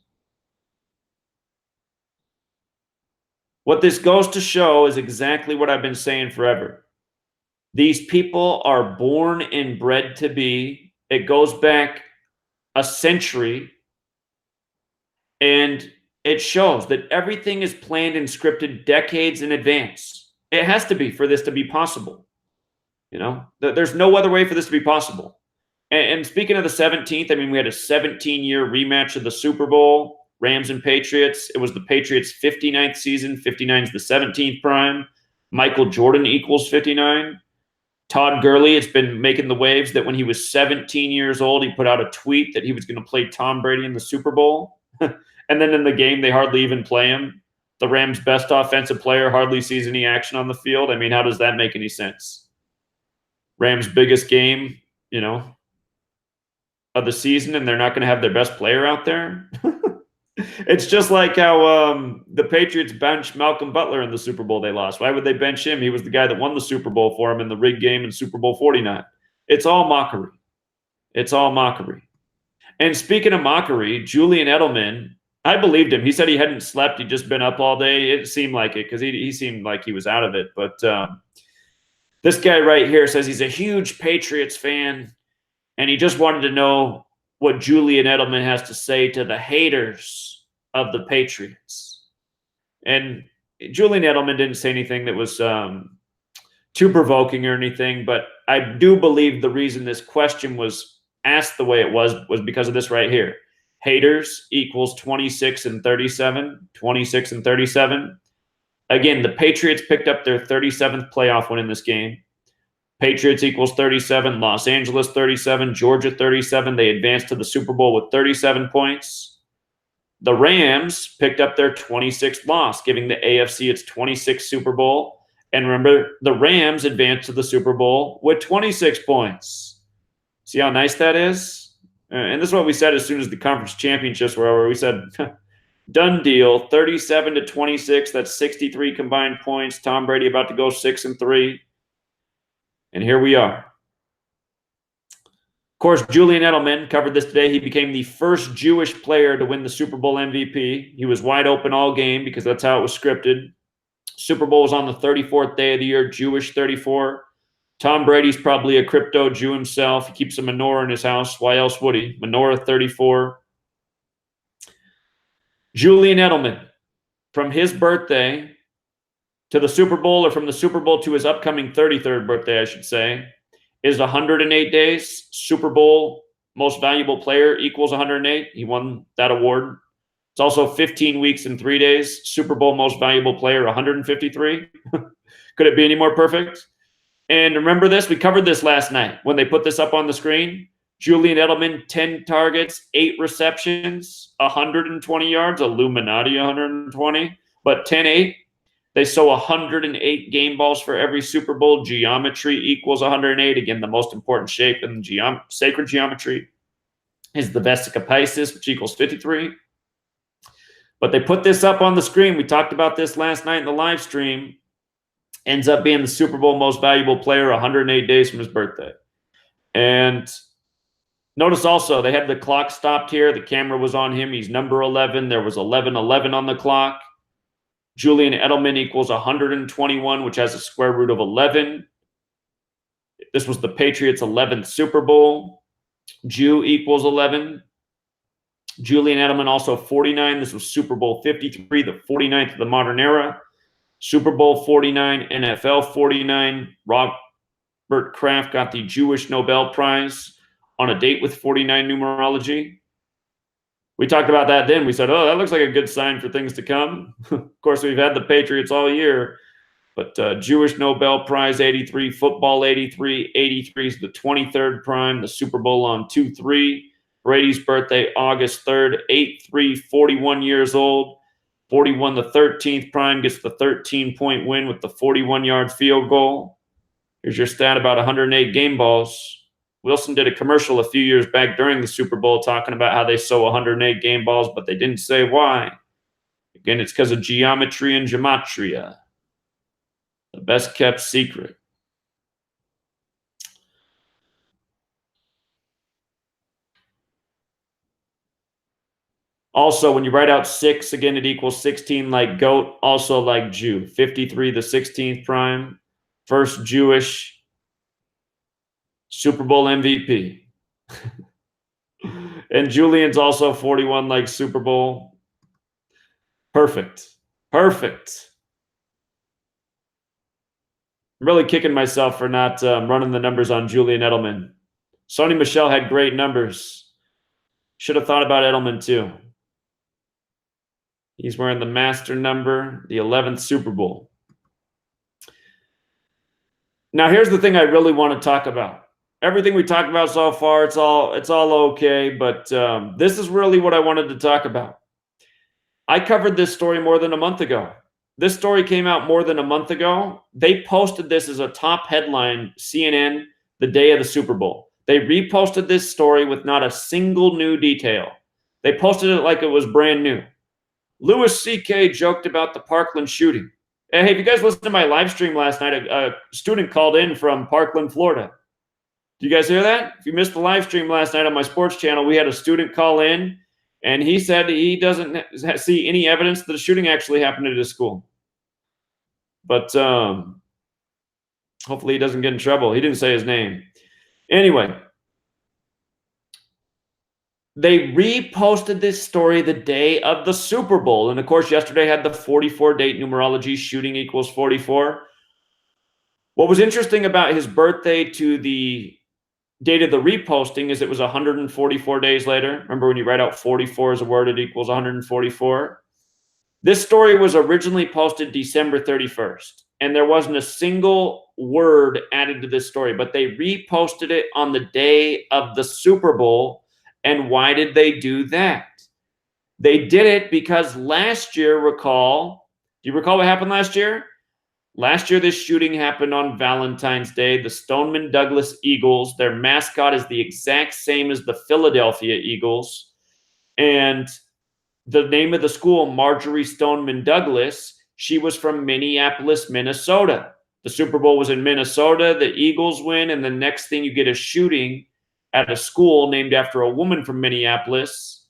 What this goes to show is exactly what I've been saying forever. These people are born and bred to be. It goes back a century, and it shows that everything is planned and scripted decades in advance. It has to be for this to be possible. You know, there's no other way for this to be possible. And speaking of the 17th, I mean, we had a 17-year rematch of the Super Bowl, Rams and Patriots. It was the Patriots' 59th season. 59 is the 17th prime. Michael Jordan equals 59. Todd Gurley, it's been making the waves that when he was 17 years old, he put out a tweet that he was going to play Tom Brady in the Super Bowl. And then in the game, they hardly even play him. The Rams' best offensive player hardly sees any action on the field. I mean, how does that make any sense? Rams' biggest game, you know, of the season, and they're not going to have their best player out there. It's just like how the Patriots benched Malcolm Butler in the Super Bowl they lost. Why would they bench him? He was the guy that won the Super Bowl for him in the rigged game in Super Bowl 49. It's all mockery. It's all mockery. And speaking of mockery, Julian Edelman, I believed him. He said he hadn't slept. He'd just been up all day. It seemed like it because he seemed like he was out of it. But this guy right here says he's a huge Patriots fan, and he just wanted to know what Julian Edelman has to say to the haters of the Patriots. And Julian Edelman didn't say anything that was too provoking or anything, but I do believe the reason this question was asked the way it was because of this right here. Haters equals 26 and 37. 26 and 37. Again, the Patriots picked up their 37th playoff win in this game. Patriots equals 37, Los Angeles 37, Georgia 37. They advanced to the Super Bowl with 37 points. The Rams picked up their 26th loss, giving the AFC its 26th Super Bowl. And remember, the Rams advanced to the Super Bowl with 26 points. See how nice that is? And this is what we said as soon as the conference championships were over. We said, done deal, 37-26. That's 63 combined points. Tom Brady about to go 6-3. And here we are. Of course, Julian Edelman covered this today. He became the first Jewish player to win the Super Bowl MVP. He was wide open all game because that's how it was scripted. Super Bowl was on the 34th day of the year, Jewish 34. Tom Brady's probably a crypto Jew himself. He keeps a menorah in his house. Why else would he? Menorah 34. Julian Edelman, from his birthday to the Super Bowl, or from the Super Bowl to his upcoming 33rd birthday, I should say, is 108 days. Super Bowl most valuable player equals 108. He won that award. It's also 15 weeks and 3 days. Super Bowl most valuable player, 153. Could it be any more perfect? And remember this, we covered this last night when they put this up on the screen. Julian Edelman, 10 targets, 8 receptions, 120 yards, Illuminati 120, but 10-8. They sow 108 game balls for every Super Bowl. Geometry equals 108. Again, the most important shape in sacred geometry is the Vesica Piscis, which equals 53. But they put this up on the screen. We talked about this last night in the live stream. Ends up being the Super Bowl most valuable player 108 days from his birthday. And notice also they had the clock stopped here. The camera was on him. He's number 11. There was 11-11 on the clock. Julian Edelman equals 121, which has a square root of 11. This was the Patriots' 11th Super Bowl. Jew equals 11. Julian Edelman also 49. This was Super Bowl 53, the 49th of the modern era. Super Bowl 49, NFL 49. Robert Kraft got the Jewish Nobel Prize on a date with 49 numerology. We talked about that then. We said, oh, that looks like a good sign for things to come. Of course, we've had the Patriots all year. But Jewish Nobel Prize 83, football 83, 83 is the 23rd prime, the Super Bowl on 2-3. Brady's birthday, August 3rd, 8-3, 41 years old. 41, the 13th prime, gets the 13-point win with the 41-yard field goal. Here's your stat about 108 game balls. Wilson did a commercial a few years back during the Super Bowl talking about how they sow 108 game balls, but they didn't say why. Again, it's because of geometry and gematria. The best kept secret. Also, when you write out 6, again, it equals 16 like goat, also like Jew. 53, the 16th prime. First Jewish Super Bowl MVP. And Julian's also 41 like Super Bowl. Perfect. Perfect. I'm really kicking myself for not running the numbers on Julian Edelman. Sony Michel had great numbers. Should have thought about Edelman too. He's wearing the master number, the 11th Super Bowl. Now, here's the thing I really want to talk about. Everything we talked about so far, it's all okay, but this is really what I wanted to talk about. I covered this story more than a month ago. This story came out more than a month ago. They posted this as a top headline, CNN, the day of the Super Bowl. They reposted this story with not a single new detail. They posted it like it was brand new. Louis C.K. joked about the Parkland shooting. Hey, if you guys listened to my live stream last night, a student called in from Parkland, Florida. Do you guys hear that? If you missed the live stream last night on my sports channel, we had a student call in, and he said he doesn't see any evidence that a shooting actually happened at his school. But hopefully he doesn't get in trouble. He didn't say his name. Anyway, they reposted this story the day of the Super Bowl. And of course, yesterday had the 44 date numerology, shooting equals 44. What was interesting about his birthday to the date of the reposting is it was 144 days later. Remember when you write out 44 as a word, it equals 144. This story was originally posted December 31st, and there wasn't a single word added to this story, but they reposted it on the day of the Super Bowl. And why did they do that? They did it because last year, do you recall what happened last year? Last year, this shooting happened on Valentine's Day. The Stoneman Douglas Eagles, their mascot is the exact same as the Philadelphia Eagles. And the name of the school, Marjorie Stoneman Douglas, she was from Minneapolis, Minnesota. The Super Bowl was in Minnesota. The Eagles win, and the next thing you get a shooting at a school named after a woman from Minneapolis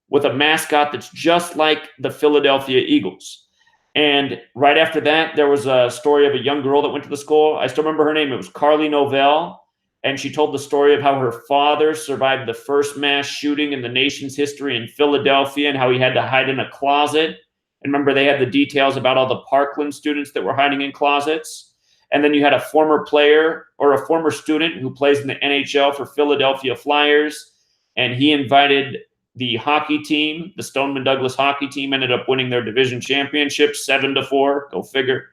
with a mascot that's just like the Philadelphia Eagles. And right after that, there was a story of a young girl that went to the school. I still remember her name. It was Carly Novell. And she told the story of how her father survived the first mass shooting in the nation's history in Philadelphia and how he had to hide in a closet. And remember, they had the details about all the Parkland students that were hiding in closets. And then you had a former player or a former student who plays in the NHL for Philadelphia Flyers. And he invited the hockey team, the Stoneman Douglas hockey team, ended up winning their division championship 7-4. Go figure.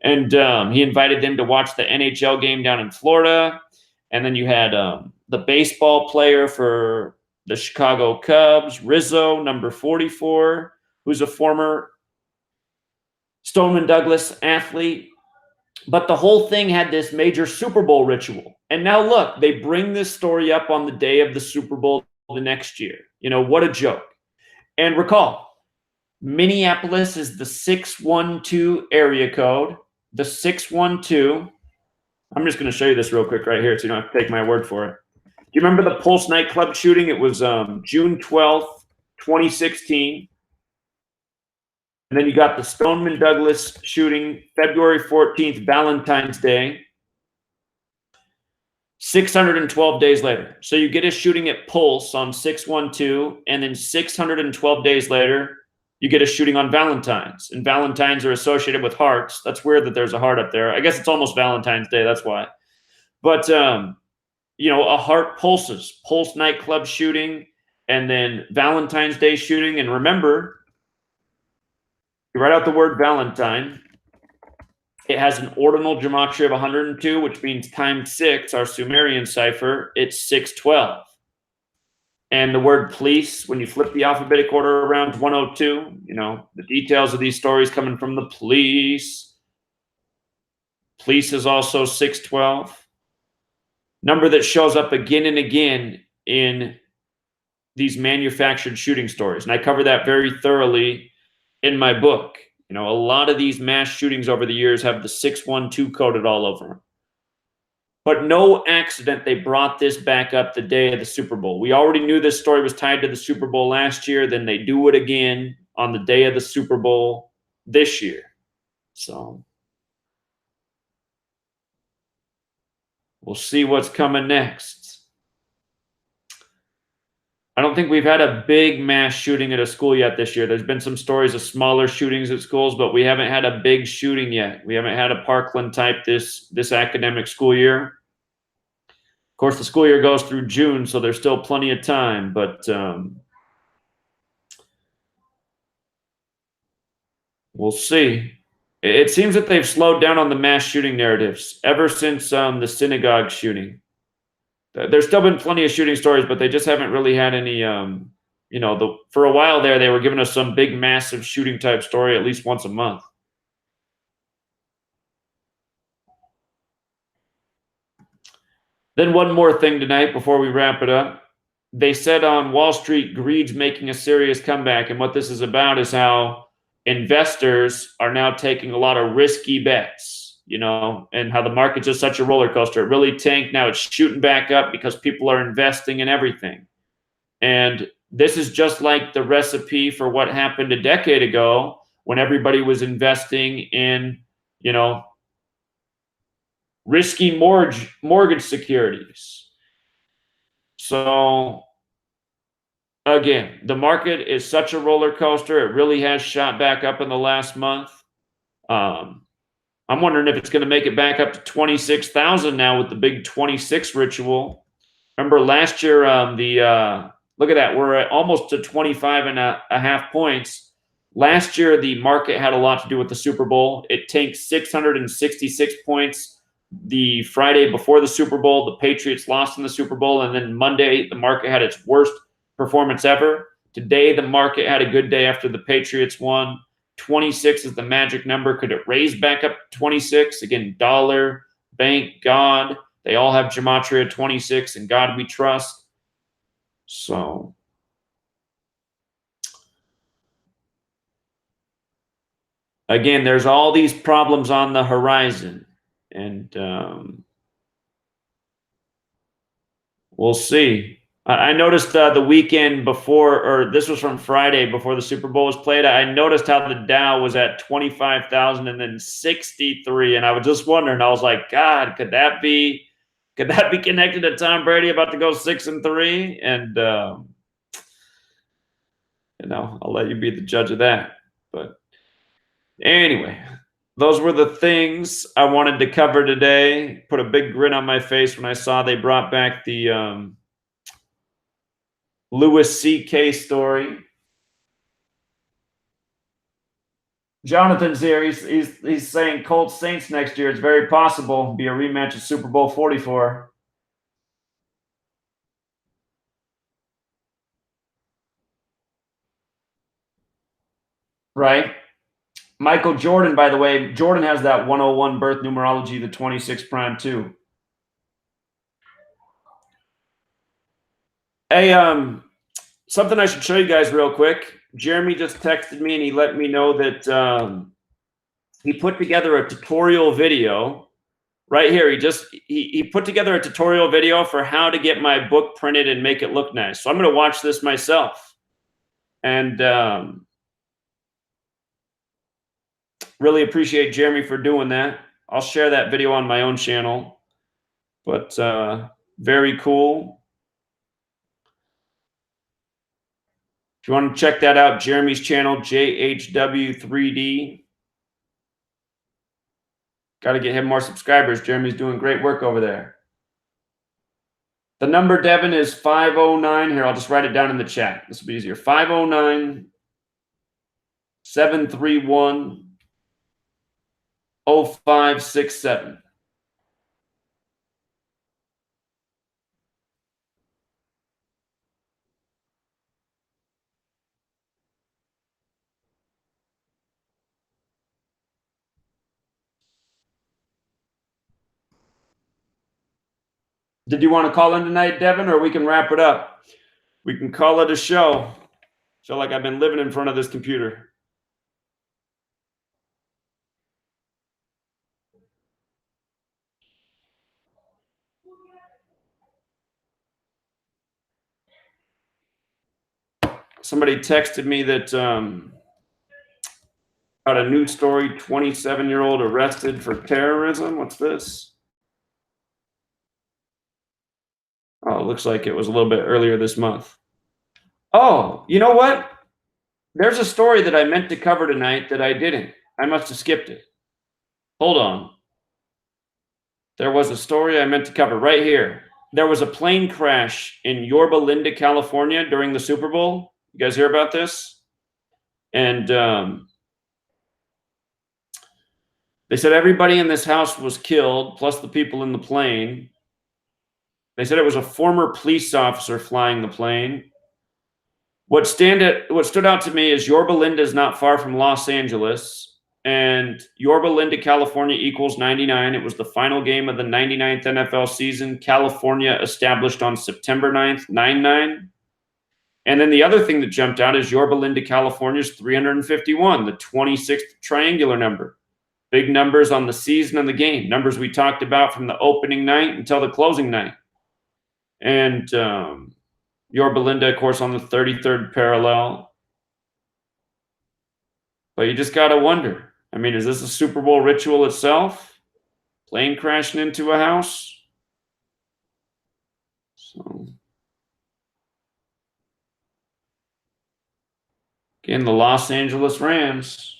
And he invited them to watch the NHL game down in Florida. And then you had the baseball player for the Chicago Cubs, Rizzo, number 44, who's a former Stoneman Douglas athlete. But the whole thing had this major Super Bowl ritual. And now look, they bring this story up on the day of the Super Bowl the next year. You know, what a joke. And recall, Minneapolis is the 612 area code. The 612. I'm just going to show you this real quick right here so you don't have to take my word for it. Do you remember the Pulse nightclub shooting? It was June 12th, 2016. And then you got the Stoneman Douglas shooting, February 14th, Valentine's Day, 612 days later. So you get a shooting at Pulse on 612, and then 612 days later, you get a shooting on Valentine's. And Valentine's are associated with hearts. That's weird that there's a heart up there. I guess it's almost Valentine's Day, that's why. But, you know, a heart pulses. Pulse nightclub shooting, and then Valentine's Day shooting. And remember, you write out the word Valentine. It has an ordinal gematria of 102, which means times 6, our Sumerian cipher, it's 612. And the word police, when you flip the alphabetic order around, is 102. You know, the details of these stories coming from the police. Police is also 612. Number that shows up again and again in these manufactured shooting stories. And I cover that very thoroughly in my book. You know, a lot of these mass shootings over the years have the 612 coded all over them. But no accident they brought this back up the day of the Super Bowl. We already knew this story was tied to the Super Bowl last year. Then they do it again on the day of the Super Bowl this year. So we'll see what's coming next. I don't think we've had a big mass shooting at a school yet this year. There's been some stories of smaller shootings at schools, but we haven't had a big shooting yet. We haven't had a Parkland type this academic school year. Of course, the school year goes through June, so there's still plenty of time, but we'll see. It seems that they've slowed down on the mass shooting narratives ever since the synagogue shooting. There's still been plenty of shooting stories, but they just haven't really had any, for a while there, they were giving us some big, massive shooting type story at least once a month. Then one more thing tonight before we wrap it up. They said on Wall Street, greed's making a serious comeback. And what this is about is how investors are now taking a lot of risky bets, and how the market's just such a roller coaster. It really tanked. Now it's shooting back up because people are investing in everything. And this is just like the recipe for what happened a decade ago when everybody was investing in, risky mortgage securities. So again, the market is such a roller coaster. It really has shot back up in the last month. I'm wondering if it's going to make it back up to 26,000 now with the big 26 ritual. Remember last year, look at that. We're at almost to 25 and a half points. Last year, the market had a lot to do with the Super Bowl. It tanked 666 points the Friday before the Super Bowl. The Patriots lost in the Super Bowl. And then Monday, the market had its worst performance ever. Today, the market had a good day after the Patriots won. 26 is the magic number. Could it raise back up to 26? Again, dollar, bank, God. They all have Gematria 26, and God we trust. So again, there's all these problems on the horizon, and we'll see. I noticed the weekend before, or this was from Friday before the Super Bowl was played. I noticed how the Dow was at 25,000 and then 63, and I was just wondering. I was like, God, could that be connected to Tom Brady about to go 6-3? And I'll let you be the judge of that. But anyway, those were the things I wanted to cover today. Put a big grin on my face when I saw they brought back the Louis C.K. story. Jonathan's here. He's saying Colts Saints next year. It's very possible. Be a rematch of Super Bowl 44. Right. Michael Jordan, by the way, Jordan has that 101 birth numerology, the 26 prime too. Hey, something I should show you guys real quick. Jeremy just texted me and he let me know that he put together a tutorial video right here. He put together a tutorial video for how to get my book printed and make it look nice. So I'm going to watch this myself. And really appreciate Jeremy for doing that. I'll share that video on my own channel. But very cool. If you want to check that out, Jeremy's channel, JHW3D. Got to get him more subscribers. Jeremy's doing great work over there. The number, Devin, is 509. Here, I'll just write it down in the chat. This will be easier. 509-731-0567. Did you want to call in tonight, Devin, or we can wrap it up? We can call it a show. Feel like I've been living in front of this computer. Somebody texted me that about a new story, 27-year-old arrested for terrorism. What's this? Oh, it looks like it was a little bit earlier this month. Oh, you know what? There's a story that I meant to cover tonight that I didn't. I must have skipped it. Hold on. There was a story I meant to cover right here. There was a plane crash in Yorba Linda, California during the Super Bowl. You guys hear about this? And they said everybody in this house was killed, plus the people in the plane. They said it was a former police officer flying the plane. What stood out to me is Yorba Linda is not far from Los Angeles, and Yorba Linda, California equals 99. It was the final game of the 99th NFL season. California established on September 9th, 99. And then the other thing that jumped out is Yorba Linda, California's 351, the 26th triangular number. Big numbers on the season and the game, numbers we talked about from the opening night until the closing night. And Yorba Linda, of course, on the 33rd parallel. But you just got to wonder. I mean, is this a Super Bowl ritual itself? Plane crashing into a house? So, again, the Los Angeles Rams.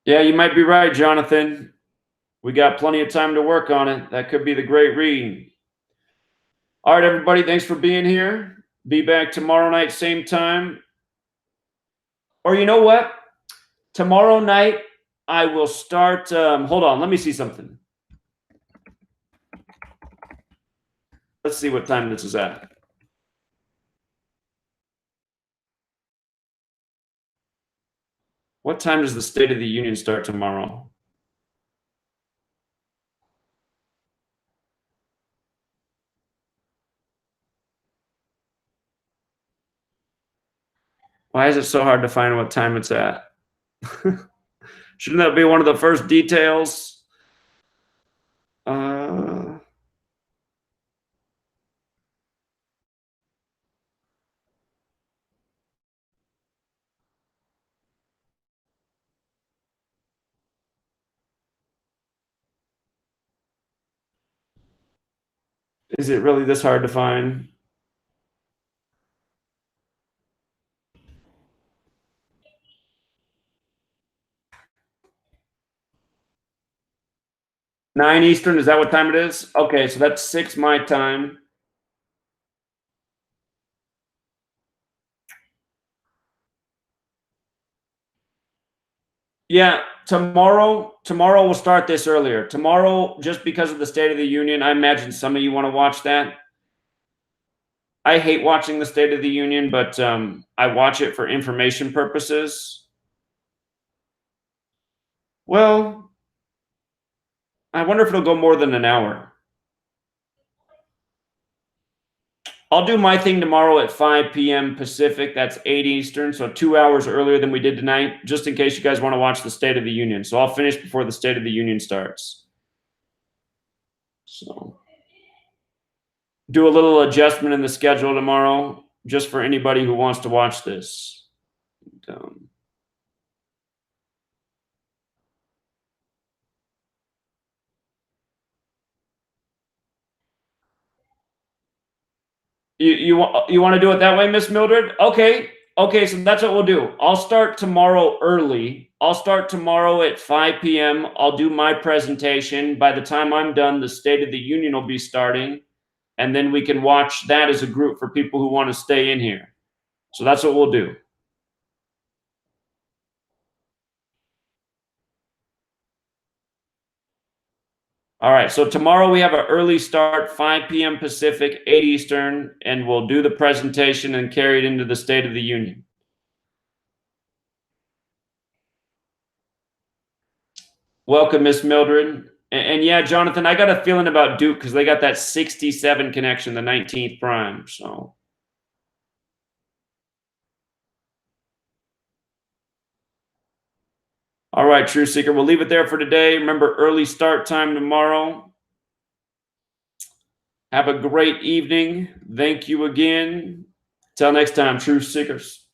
Yeah, you might be right, Jonathan. We got plenty of time to work on it. That could be the great read. All right, everybody, thanks for being here. Be back tomorrow night, same time. Or you know what? Tomorrow night, I will start. Hold on, let me see something. Let's see what time this is at. What time does the State of the Union start tomorrow? Why is it so hard to find what time it's at? Shouldn't that be one of the first details? Is it really this hard to find? Nine Eastern, is that what time it is? Okay, so that's 6 my time. Yeah, tomorrow we'll start this earlier. Tomorrow, just because of the State of the Union, I imagine some of you want to watch that. I hate watching the State of the Union, but I watch it for information purposes. Well, I wonder if it'll go more than an hour. I'll do my thing tomorrow at 5 p.m. Pacific. That's 8 Eastern, so 2 hours earlier than we did tonight, just in case you guys want to watch the State of the Union. So I'll finish before the State of the Union starts. So do a little adjustment in the schedule tomorrow, just for anybody who wants to watch this. You want to do it that way, Miss Mildred? Okay, so that's what we'll do. I'll start tomorrow early. I'll start tomorrow at 5 p.m. I'll do my presentation. By the time I'm done, the State of the Union will be starting, and then we can watch that as a group for people who want to stay in here. So that's what we'll do. All right, so tomorrow we have an early start, 5 p.m. Pacific, 8 Eastern, and we'll do the presentation and carry it into the State of the Union. Welcome, Miss Mildred. And yeah, Jonathan, I got a feeling about Duke because they got that 67 connection, the 19th prime. So All right, Truth Seeker, we'll leave it there for today. Remember, early start time tomorrow. Have a great evening. Thank you again. Till next time, Truth Seekers.